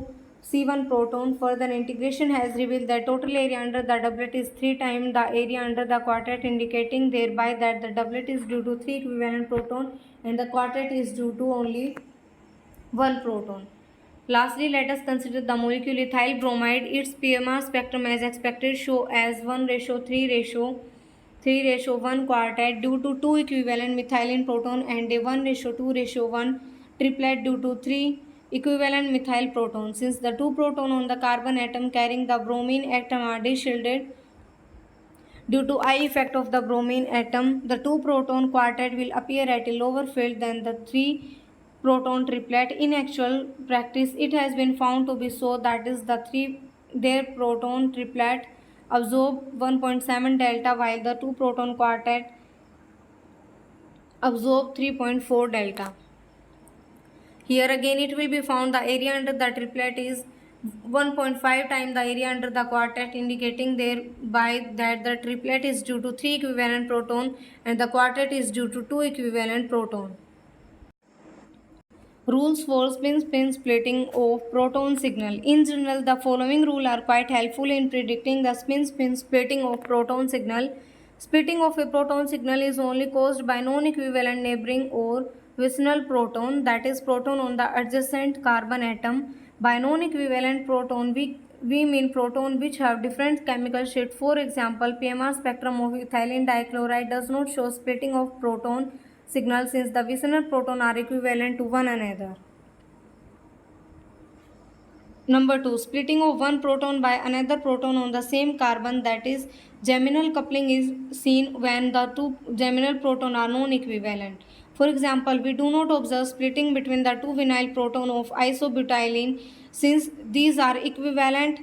C1 proton. Further integration has revealed that total area under the doublet is 3 times the area under the quartet, indicating thereby that the doublet is due to 3 equivalent proton and the quartet is due to only 1 proton. Lastly, let us consider the molecule ethyl bromide. Its PMR spectrum as expected show as 1:3:1 quartet due to 2 equivalent methylene proton and a 1:2:1 triplet due to 3 equivalent methyl protons. Since the two protons on the carbon atom carrying the bromine atom are de-shielded due to I effect of the bromine atom, the two proton quartet will appear at a lower field than the three proton triplet. In actual practice, it has been found to be so, that is their proton triplet absorb 1.7 delta, while the two proton quartet absorb 3.4 delta. Here again it will be found the area under the triplet is 1.5 times the area under the quartet, indicating thereby that the triplet is due to 3 equivalent proton and the quartet is due to 2 equivalent proton. Rules for spin-spin splitting of proton signal. In general, the following rules are quite helpful in predicting the spin-spin splitting of proton signal. Splitting of a proton signal is only caused by non-equivalent neighboring or vicinal proton, that is proton on the adjacent carbon atom. By non-equivalent proton, we mean proton which have different chemical shift. For example, PMR spectrum of ethylene dichloride does not show splitting of proton signal since the vicinal proton are equivalent to one another. Number 2. Splitting of one proton by another proton on the same carbon, that is geminal coupling, is seen when the two geminal proton are non-equivalent. For example, we do not observe splitting between the two vinyl proton of isobutylene since these are equivalent.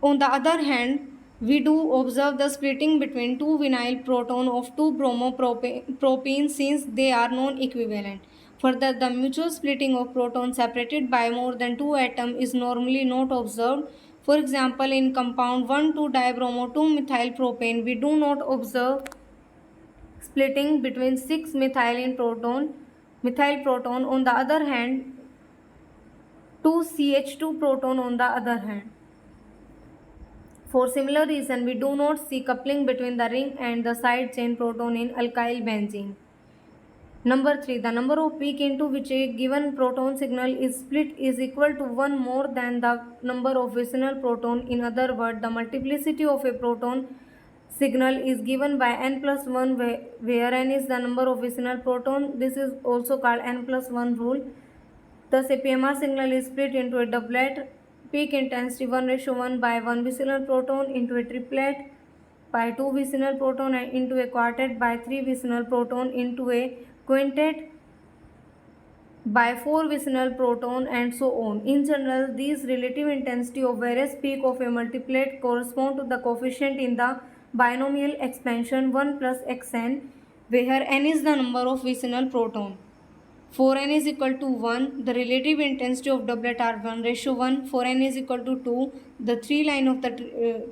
On the other hand, we do observe the splitting between two vinyl proton of two bromopropane since they are non-equivalent. Further, the mutual splitting of protons separated by more than two atoms is normally not observed. For example, in compound 1,2-dibromo-2-methylpropane, we do not observe splitting between 6 methyl proton. On the other hand, 2 CH2 proton on the other hand. For similar reason, we do not see coupling between the ring and the side chain proton in alkyl benzene. Number 3. The number of peak into which a given proton signal is split is equal to 1 more than the number of vicinal proton. In other words, the multiplicity of a proton signal is given by n plus 1, where n is the number of vicinal proton. This is also called n plus 1 rule. Thus, a PMR signal is split into a doublet, peak intensity 1:1 by 1 vicinal proton, into a triplet by 2 vicinal proton, and into a quartet by 3 vicinal proton, into a quintet by 4 vicinal proton, and so on. In general, these relative intensity of various peak of a multiplet correspond to the coefficient in the binomial expansion 1 plus xn, where n is the number of vicinal proton. For n is equal to 1, the relative intensity of doublet are 1:1. For n is equal to 2, the three line of the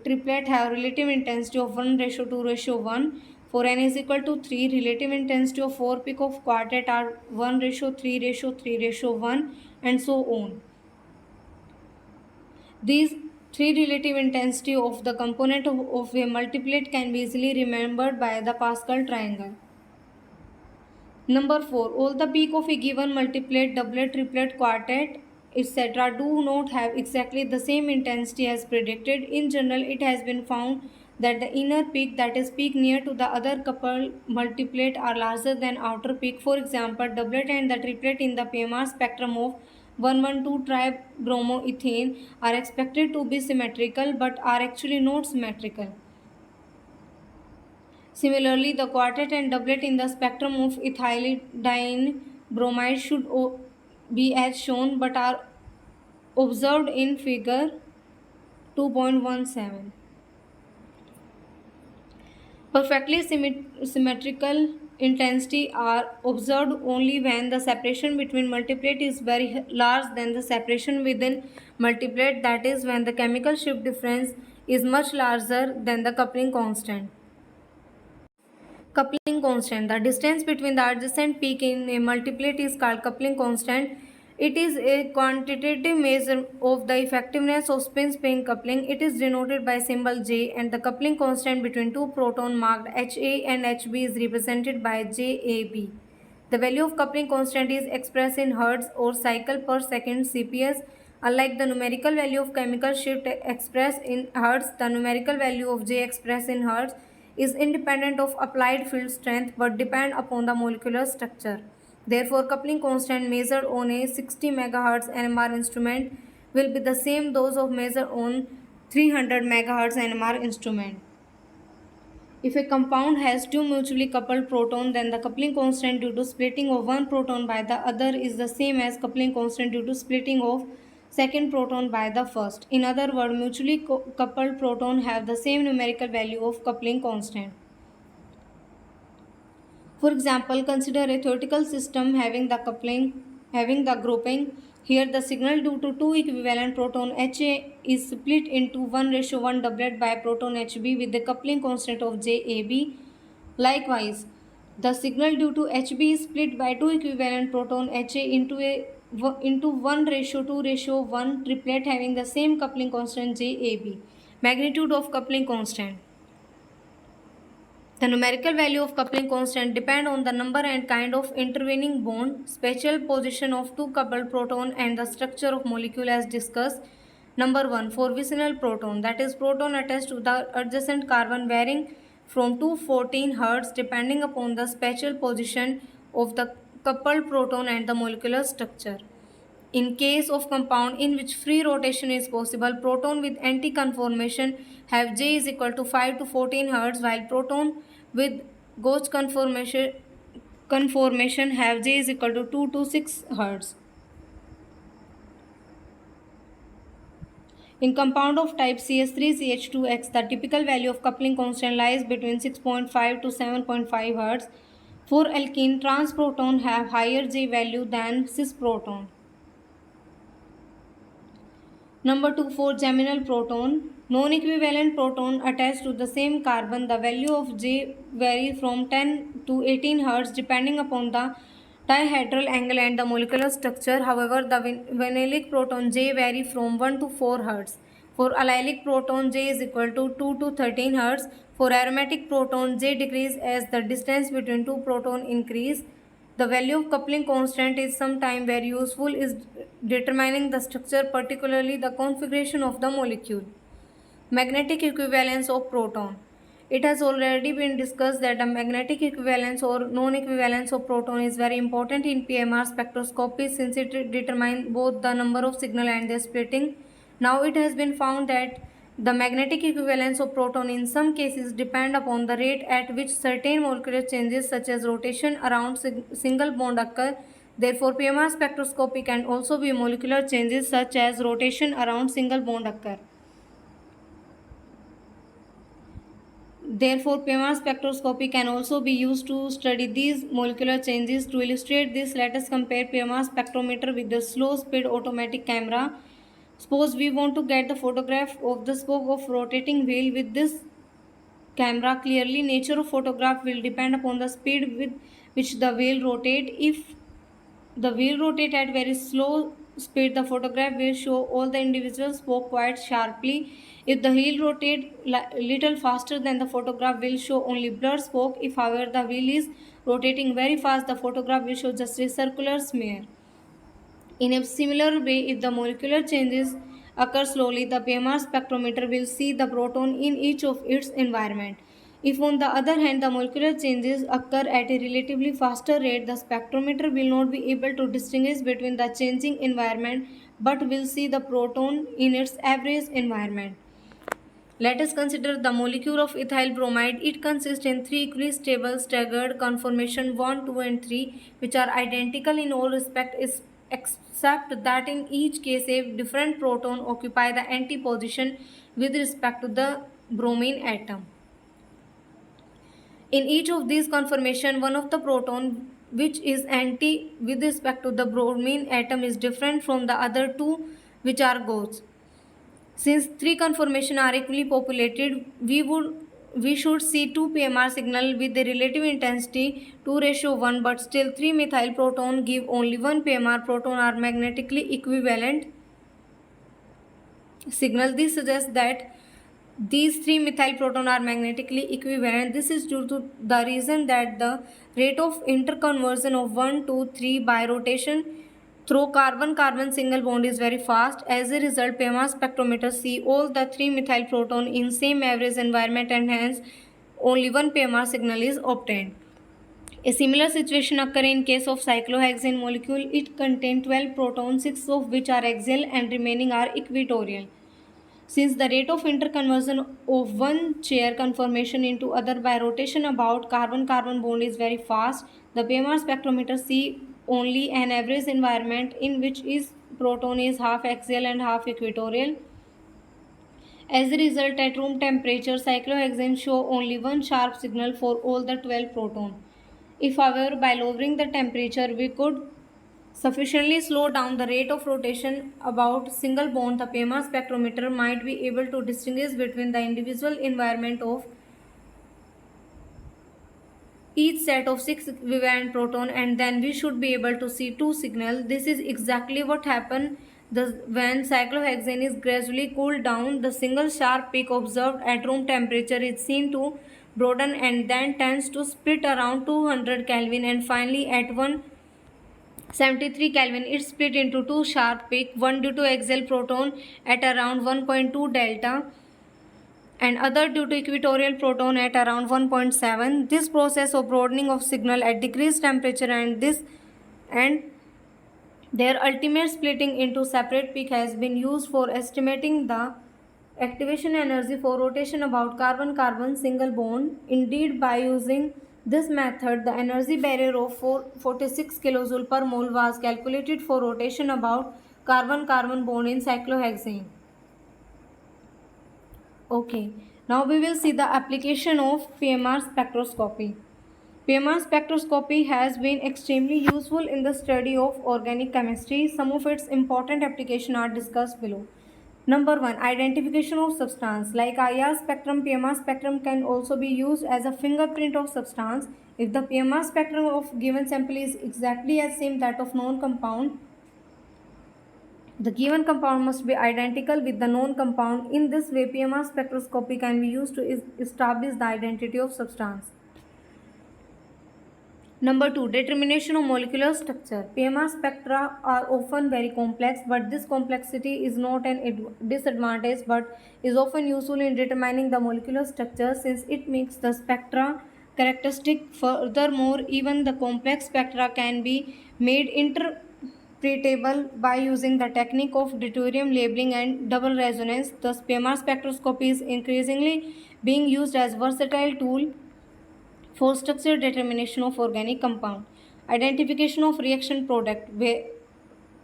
triplet have relative intensity of 1:2:1. For n is equal to 3, relative intensity of 4 peak of quartet are 1:3:3:1, and so on. These three relative intensity of the component of a multiplet can be easily remembered by the Pascal triangle. Number 4. All the peak of a given multiplet, doublet, triplet, quartet, etc. do not have exactly the same intensity as predicted. In general, it has been found that the inner peak, that is peak near to the other coupled multiplet, are larger than outer peak. For example, doublet and the triplet in the PMR spectrum of 1,1,2-tribromoethane are expected to be symmetrical but are actually not symmetrical. Similarly, the quartet and doublet in the spectrum of ethylene bromide should be as shown but are observed in figure 2.17. Perfectly symmetrical intensity are observed only when the separation between multiplet is very large than the separation within multiplet, that is when the chemical shift difference is much larger than the coupling constant. Coupling constant. The distance between the adjacent peak in a multiplet is called coupling constant. It is a quantitative measure of the effectiveness of spin-spin coupling. It is denoted by symbol J, and the coupling constant between two protons marked HA and HB is represented by JAB. The value of coupling constant is expressed in Hertz or cycle per second (CPS). Unlike the numerical value of chemical shift expressed in Hertz, the numerical value of J expressed in Hertz is independent of applied field strength but depend upon the molecular structure. Therefore, coupling constant measured on a 60 MHz NMR instrument will be the same those of measured on 300 MHz NMR instrument. If a compound has two mutually coupled protons, then the coupling constant due to splitting of one proton by the other is the same as coupling constant due to splitting of second proton by the first. In other words, mutually coupled protons have the same numerical value of coupling constant. For example, consider a theoretical system having the grouping. Here the signal due to two equivalent proton HA is split into 1:1 doublet by proton HB with the coupling constant of JAB. Likewise, the signal due to HB is split by two equivalent proton HA into 1:2:1 triplet having the same coupling constant JAB. Magnitude of coupling constant. The numerical value of coupling constant depend on the number and kind of intervening bond, spatial position of two coupled proton and the structure of molecule as discussed. Number 1. For vicinal proton, that is proton attached to the adjacent carbon varying from 214 Hz depending upon the spatial position of the coupled proton and the molecular structure. In case of compound in which free rotation is possible, proton with anti-conformation have J is equal to 5 to 14 Hz, while proton with gauge conformation have J is equal to 2 to 6 Hz. In compound of type CS3CH2X, the typical value of coupling constant lies between 6.5 to 7.5 Hz. For alkene, trans proton have higher J value than cis proton. Number 2. For geminal proton, non-equivalent proton attached to the same carbon, the value of J vary from 10 to 18 Hz depending upon the dihedral angle and the molecular structure. However, the vinylic proton J vary from 1 to 4 Hz. For allylic proton, J is equal to 2 to 13 Hz. For aromatic proton, J decrease as the distance between two proton increase. The value of coupling constant is sometimes very useful is determining the structure, particularly the configuration of the molecule. Magnetic equivalence of proton. It has already been discussed that the magnetic equivalence or non-equivalence of proton is very important in PMR spectroscopy since it determines both the number of signal and their splitting. Now it has been found that the magnetic equivalence of proton in some cases depend upon the rate at which certain molecular changes such as rotation around single bond occur. Therefore, PMR spectroscopy can also be molecular changes such as rotation around single bond occur. Therefore, PMR spectroscopy can also be used to study these molecular changes. To illustrate this, let us compare PMR spectrometer with the slow speed automatic camera. Suppose we want to get the photograph of the spoke of rotating wheel with this camera. Clearly, nature of photograph will depend upon the speed with which the wheel rotate. If the wheel rotate at very slow speed, the photograph will show all the individual spoke quite sharply. If the wheel rotate little faster, then the photograph will show only blurred spoke. If however the wheel is rotating very fast, the photograph will show just a circular smear. In a similar way, if the molecular changes occur slowly, the PMR spectrometer will see the proton in each of its environment. If on the other hand the molecular changes occur at a relatively faster rate, the spectrometer will not be able to distinguish between the changing environment but will see the proton in its average environment. Let us consider the molecule of ethyl bromide. It consists in three equally stable staggered conformation 1, 2 and 3 which are identical in all respects except that in each case a different proton occupy the anti-position with respect to the bromine atom. In each of these conformations, one of the proton which is anti with respect to the bromine atom is different from the other two which are gauge. Since three conformations are equally populated, we should see two PMR signal with the relative intensity 2:1, but still 3 methyl proton give only one PMR proton are magnetically equivalent signal. This suggests that these 3 methyl proton are magnetically equivalent. This is due to the reason that the rate of interconversion of 1, 2, 3 by rotation through carbon-carbon single bond is very fast. As a result, PMR spectrometers see all the 3 methyl proton in same average environment and hence only one PMR signal is obtained. A similar situation occurs in case of cyclohexane molecule. It contains 12 protons, 6 of which are axial and remaining are equatorial. Since the rate of interconversion of one chair conformation into other by rotation about carbon-carbon bond is very fast, the PMR spectrometer see only an average environment in which its proton is half axial and half equatorial. As a result, at room temperature, cyclohexane show only one sharp signal for all the 12 protons. If, however, by lowering the temperature, we could sufficiently slow down the rate of rotation about single bond, the PMR spectrometer might be able to distinguish between the individual environment of each set of 6 covalent proton, and then we should be able to see two signals. This is exactly what happens when cyclohexane is gradually cooled down. The single sharp peak observed at room temperature is seen to broaden and then tends to split around 200 Kelvin, and finally at 173 Kelvin it split into two sharp peaks, one due to axial proton at around 1.2 delta and other due to equatorial proton at around 1.7. This process of broadening of signal at decreased temperature and their ultimate splitting into separate peak has been used for estimating the activation energy for rotation about carbon-carbon single bond. Indeed, by using this method, the energy barrier of 46 kJ per mole was calculated for rotation about carbon-carbon bond in cyclohexane. Okay, now we will see the application of PMR spectroscopy. PMR spectroscopy has been extremely useful in the study of organic chemistry. Some of its important applications are discussed below. Number 1. Identification of substance. Like IR spectrum, PMR spectrum can also be used as a fingerprint of substance. If the PMR spectrum of given sample is exactly as same that of known compound, the given compound must be identical with the known compound. In this way, PMR spectroscopy can be used to establish the identity of substance. Number 2. Determination of molecular structure. PMR spectra are often very complex, but this complexity is not an disadvantage but is often useful in determining the molecular structure since it makes the spectra characteristic. Furthermore, even the complex spectra can be made interpretable by using the technique of deuterium labeling and double resonance. Thus, PMR spectroscopy is increasingly being used as a versatile tool for structure determination of organic compound. Identification of reaction product.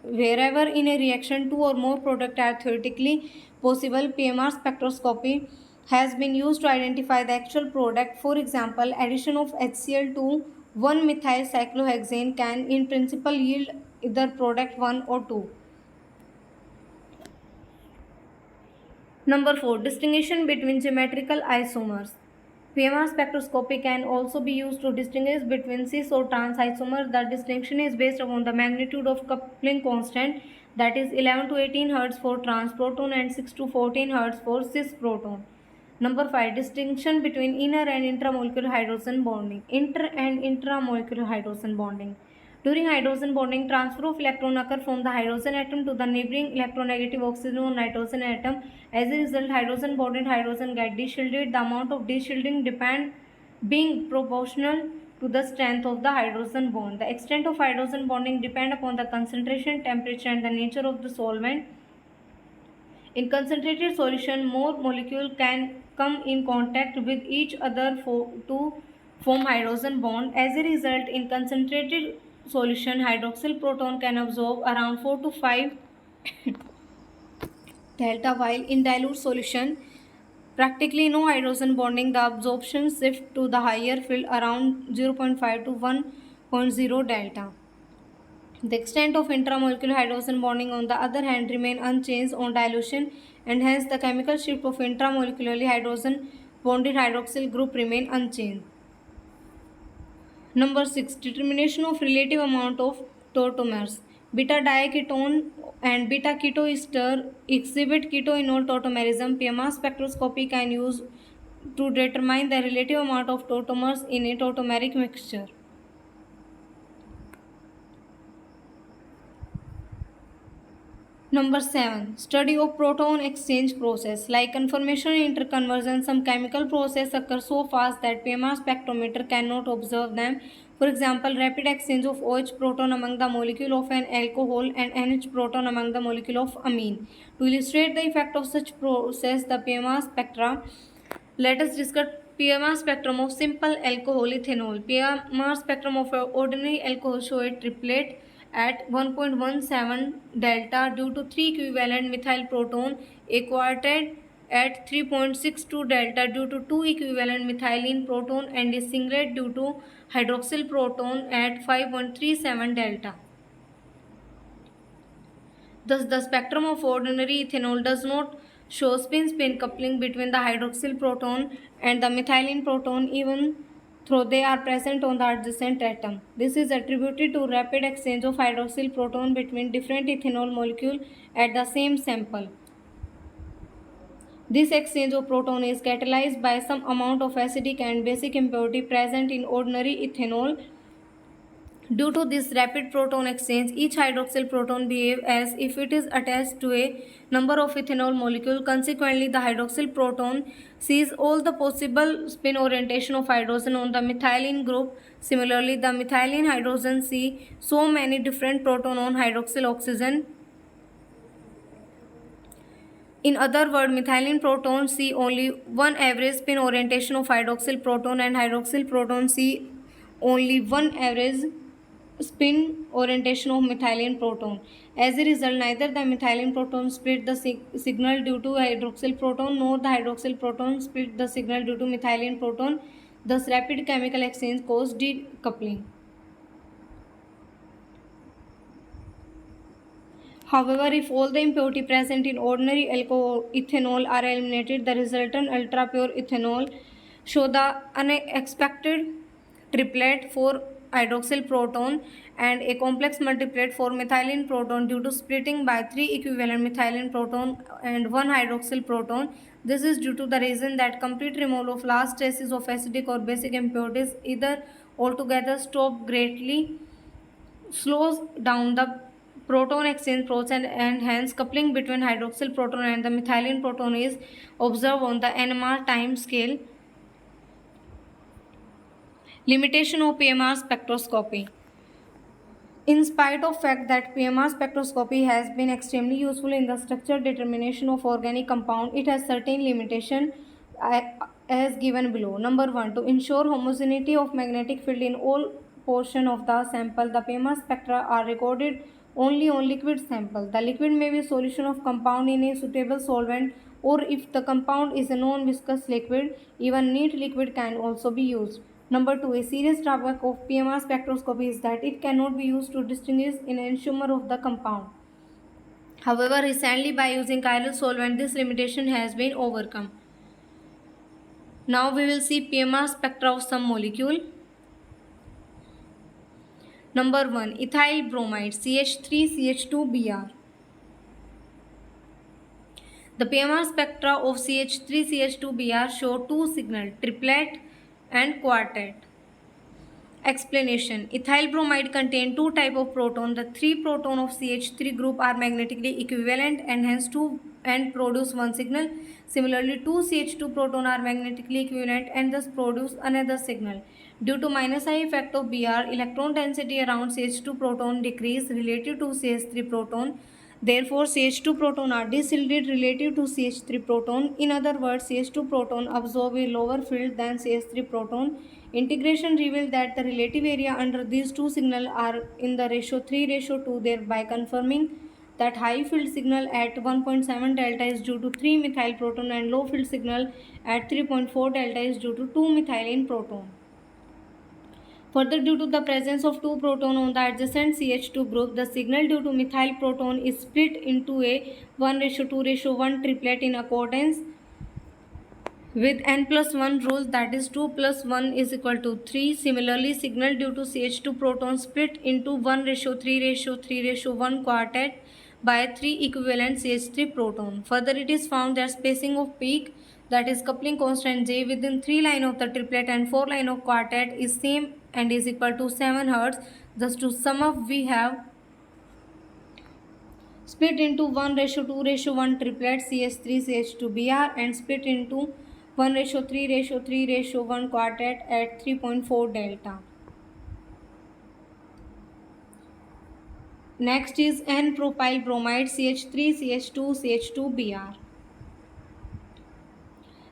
Wherever in a reaction two or more products are theoretically possible, PMR spectroscopy has been used to identify the actual product. For example, addition of HCl to 1-methyl cyclohexane can in principle yield either product 1 or 2. Number 4. Distinction between geometrical isomers. PMR spectroscopy can also be used to distinguish between cis or trans isomers. The distinction is based upon the magnitude of coupling constant, that is 11 to 18 Hz for trans proton and 6 to 14 Hz for cis proton. Number 5. Distinction between inner and intramolecular hydrogen bonding. Inter and intramolecular hydrogen bonding. During hydrogen bonding, transfer of electron occur from the hydrogen atom to the neighboring electronegative oxygen or nitrogen atom. As a result, hydrogen bonded hydrogen get deshielded. The amount of deshielding being proportional to the strength of the hydrogen bond. The extent of hydrogen bonding depend upon the concentration, temperature, and the nature of the solvent. In concentrated solution, more molecules can come in contact with each other to form hydrogen bond. As a result, in concentrated solution, hydroxyl proton can absorb around 4 to 5 delta, while in dilute solution, practically no hydrogen bonding. The absorption shift to the higher field around 0.5 to 1.0 delta. The extent of intramolecular hydrogen bonding, on the other hand, remain unchanged on dilution, and hence the chemical shift of intramolecularly hydrogen bonded hydroxyl group remain unchanged. Number 6. Determination of relative amount of tautomers. Beta diketone and beta ketoester exhibit ketoenol tautomerism. PMR spectroscopy can use to determine the relative amount of tautomers in a tautomeric mixture. Number 7. Study of proton exchange process. Like conformation and interconversion, some chemical process occur so fast that PMR spectrometer cannot observe them. For example, rapid exchange of OH proton among the molecule of an alcohol and NH proton among the molecule of amine. To illustrate the effect of such process, the PMR spectra, let us discuss PMR spectrum of simple alcohol ethanol. PMR spectrum of ordinary alcohol show a triplet at 1.17 delta due to 3 equivalent methyl proton, a quartet at 3.62 delta due to 2 equivalent methylene proton, and a singlet due to hydroxyl proton at 5.37 delta. Thus, the spectrum of ordinary ethanol does not show spin-spin coupling between the hydroxyl proton and the methylene proton, even though they are present on the adjacent atom. This is attributed to rapid exchange of hydroxyl proton between different ethanol molecules at the same sample. This exchange of proton is catalyzed by some amount of acidic and basic impurity present in ordinary ethanol. Due to this rapid proton exchange, each hydroxyl proton behaves as if it is attached to a number of ethanol molecules. Consequently, the hydroxyl proton sees all the possible spin orientation of hydrogen on the methylene group. Similarly, the methylene hydrogen see so many different proton on hydroxyl oxygen. In other words, methylene protons see only one average spin orientation of hydroxyl proton, and hydroxyl protons see only one average spin orientation of methylene proton. As a result, neither the methylene proton split the signal due to hydroxyl proton nor the hydroxyl proton split the signal due to methylene proton. Thus, rapid chemical exchange causes decoupling. However, if all the impurity present in ordinary ethanol are eliminated, the resultant ultra-pure ethanol show the unexpected triplet for hydroxyl proton and a complex multiplet for methylene proton due to splitting by 3 equivalent methylene proton and 1 hydroxyl proton. This is due to the reason that complete removal of last traces of acidic or basic impurities either altogether stop greatly slows down the proton exchange process, and hence coupling between hydroxyl proton and the methylene proton is observed on the NMR time scale. Limitation of PMR spectroscopy. In spite of fact that PMR spectroscopy has been extremely useful in the structural determination of organic compound, it has certain limitation as given below. Number 1. To ensure homogeneity of magnetic field in all portion of the sample, the PMR spectra are recorded only on liquid sample. The liquid may be a solution of compound in a suitable solvent, or if the compound is a non-viscous liquid, even neat liquid can also be used. Number 2. A serious drawback of PMR spectroscopy is that it cannot be used to distinguish an enantiomer of the compound. However, recently by using chiral solvent, this limitation has been overcome. Now we will see PMR spectra of some molecule. Number 1. Ethyl bromide CH3CH2Br. The PMR spectra of CH3CH2Br show two signals, triplet and quartet. Explanation. Ethyl bromide contain two types of proton. The 3 proton of CH3 group are magnetically equivalent and hence produce one signal. Similarly, 2 CH2 proton are magnetically equivalent and thus produce another signal. Due to minus I effect of Br, electron density around CH2 proton decrease relative to CH3 proton. Therefore, CH2 proton are dishielded relative to CH3 proton. In other words, CH2 proton absorb a lower field than CH3 proton. Integration revealed that the relative area under these two signals are in the ratio 3:2, thereby confirming that high field signal at 1.7 delta is due to 3 methyl proton and low field signal at 3.4 delta is due to 2 methylene proton. Further, due to the presence of 2 protons on the adjacent CH2 group, the signal due to methyl proton is split into a 1:2:1 triplet in accordance with n plus 1 rule, that is 2 plus 1 is equal to 3. Similarly, signal due to CH2 proton split into 1:3:3:1 quartet by 3 equivalent CH3 proton. Further, it is found that spacing of peak, that is coupling constant J, within 3 line of the triplet and 4 line of quartet is same and is equal to 7 Hz. Thus, to sum up, we have split into 1:2:1 triplet CH3CH2Br and split into 1:3:3:1 quartet at 3.4 delta. Next is N-propyl bromide CH3CH2CH2Br.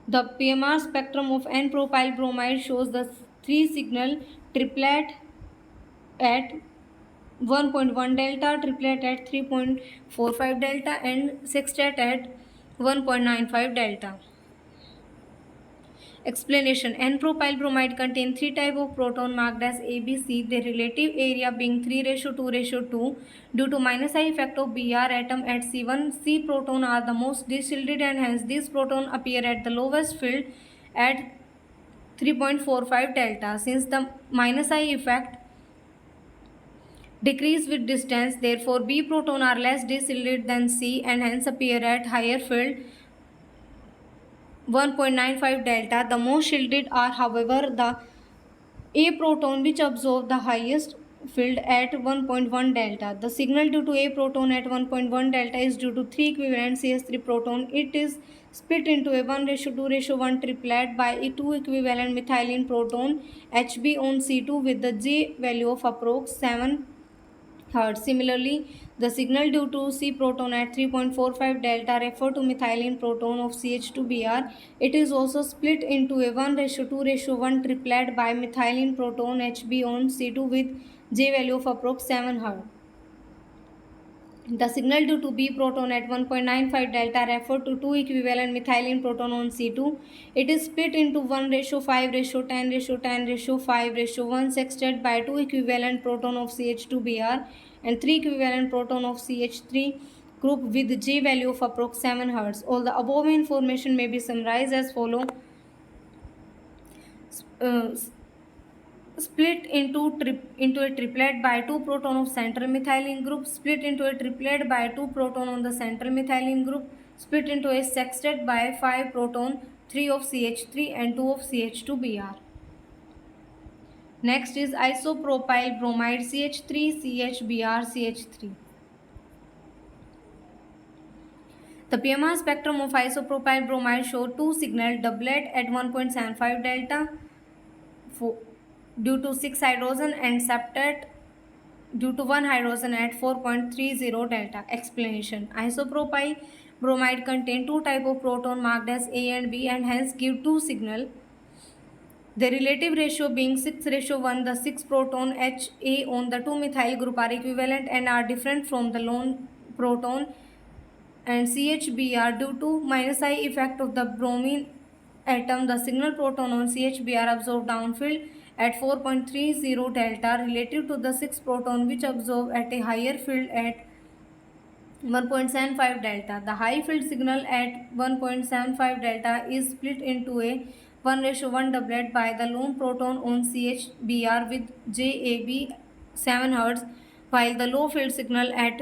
The PMR spectrum of N-propyl bromide shows the 3-signal triplet at 1.1 delta, triplet at 3.45 delta, and sextet at 1.95 delta. Explanation. N-propyl bromide contains 3 types of proton marked as A, B, C, their relative area being 3:2:2. Due to minus I effect of Br atom at C1, C proton are the most deshielded, and hence these protons appear at the lowest field at 3.45 delta. Since the minus I effect decrease with distance, therefore B proton are less deshielded than C and hence appear at higher field 1.95 delta. The most shielded are, however, the A proton, which absorb the highest field at 1.1 delta. The signal due to A proton at 1.1 delta is due to 3 equivalent CS3 proton. It is split into a 1:2:1 triplet by 2 equivalent methylene proton HB on C2 with the J value of approx 7 Hz. Similarly, the signal due to C proton at 3.45 delta refer to methylene proton of CH2Br. It is also split into a 1:2:1 triplet by methylene proton HB on C2 with J value of approx 7 Hz. The signal due to B proton at 1.95 delta refer to 2 equivalent methylene proton on C2. It is split into 1:5:10:10:5:1 sextet by 2 equivalent proton of CH2Br and 3 equivalent proton of CH3 group with J value of approx 7 Hz. All the above information may be summarized as follow. Split into a triplet by 2 proton of central methylene group, split into a triplet by 2 proton on the central methylene group, split into a sextet by 5 proton, 3 of CH3 and 2 of CH2Br. Next is isopropyl bromide CH3CHBr CH3. The PMR spectrum of isopropyl bromide show 2 signal doublet at 1.75 delta due to 6 hydrogen and septet due to 1 hydrogen at 4.30 delta. Explanation. Isopropyl bromide contain 2 types of proton marked as A and B and hence give 2 signal. The relative ratio being 6:1, the 6 proton HA on the 2 methyl group are equivalent and are different from the lone proton and CHBr due to minus I effect of the bromine atom. The signal proton on CHBr absorbed downfield at 4.30 delta relative to the 6 proton which absorb at a higher field at 1.75 delta. The high field signal at 1.75 delta is split into a 1:1 doublet by the lone proton on CHBr with JAB 7 Hz, while the low field signal at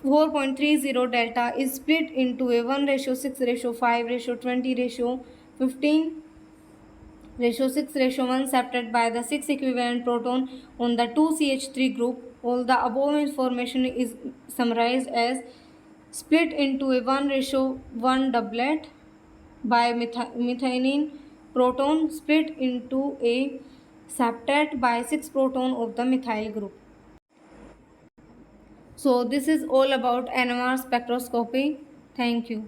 4.30 delta is split into a 1:6:5:20:15:6:1 separated by the 6 equivalent proton on the 2 CH3 group. All the above information is summarized as split into a 1:1 doublet by methylene proton split into a septet by 6 proton of the methyl group. So this is all about NMR spectroscopy. Thank you.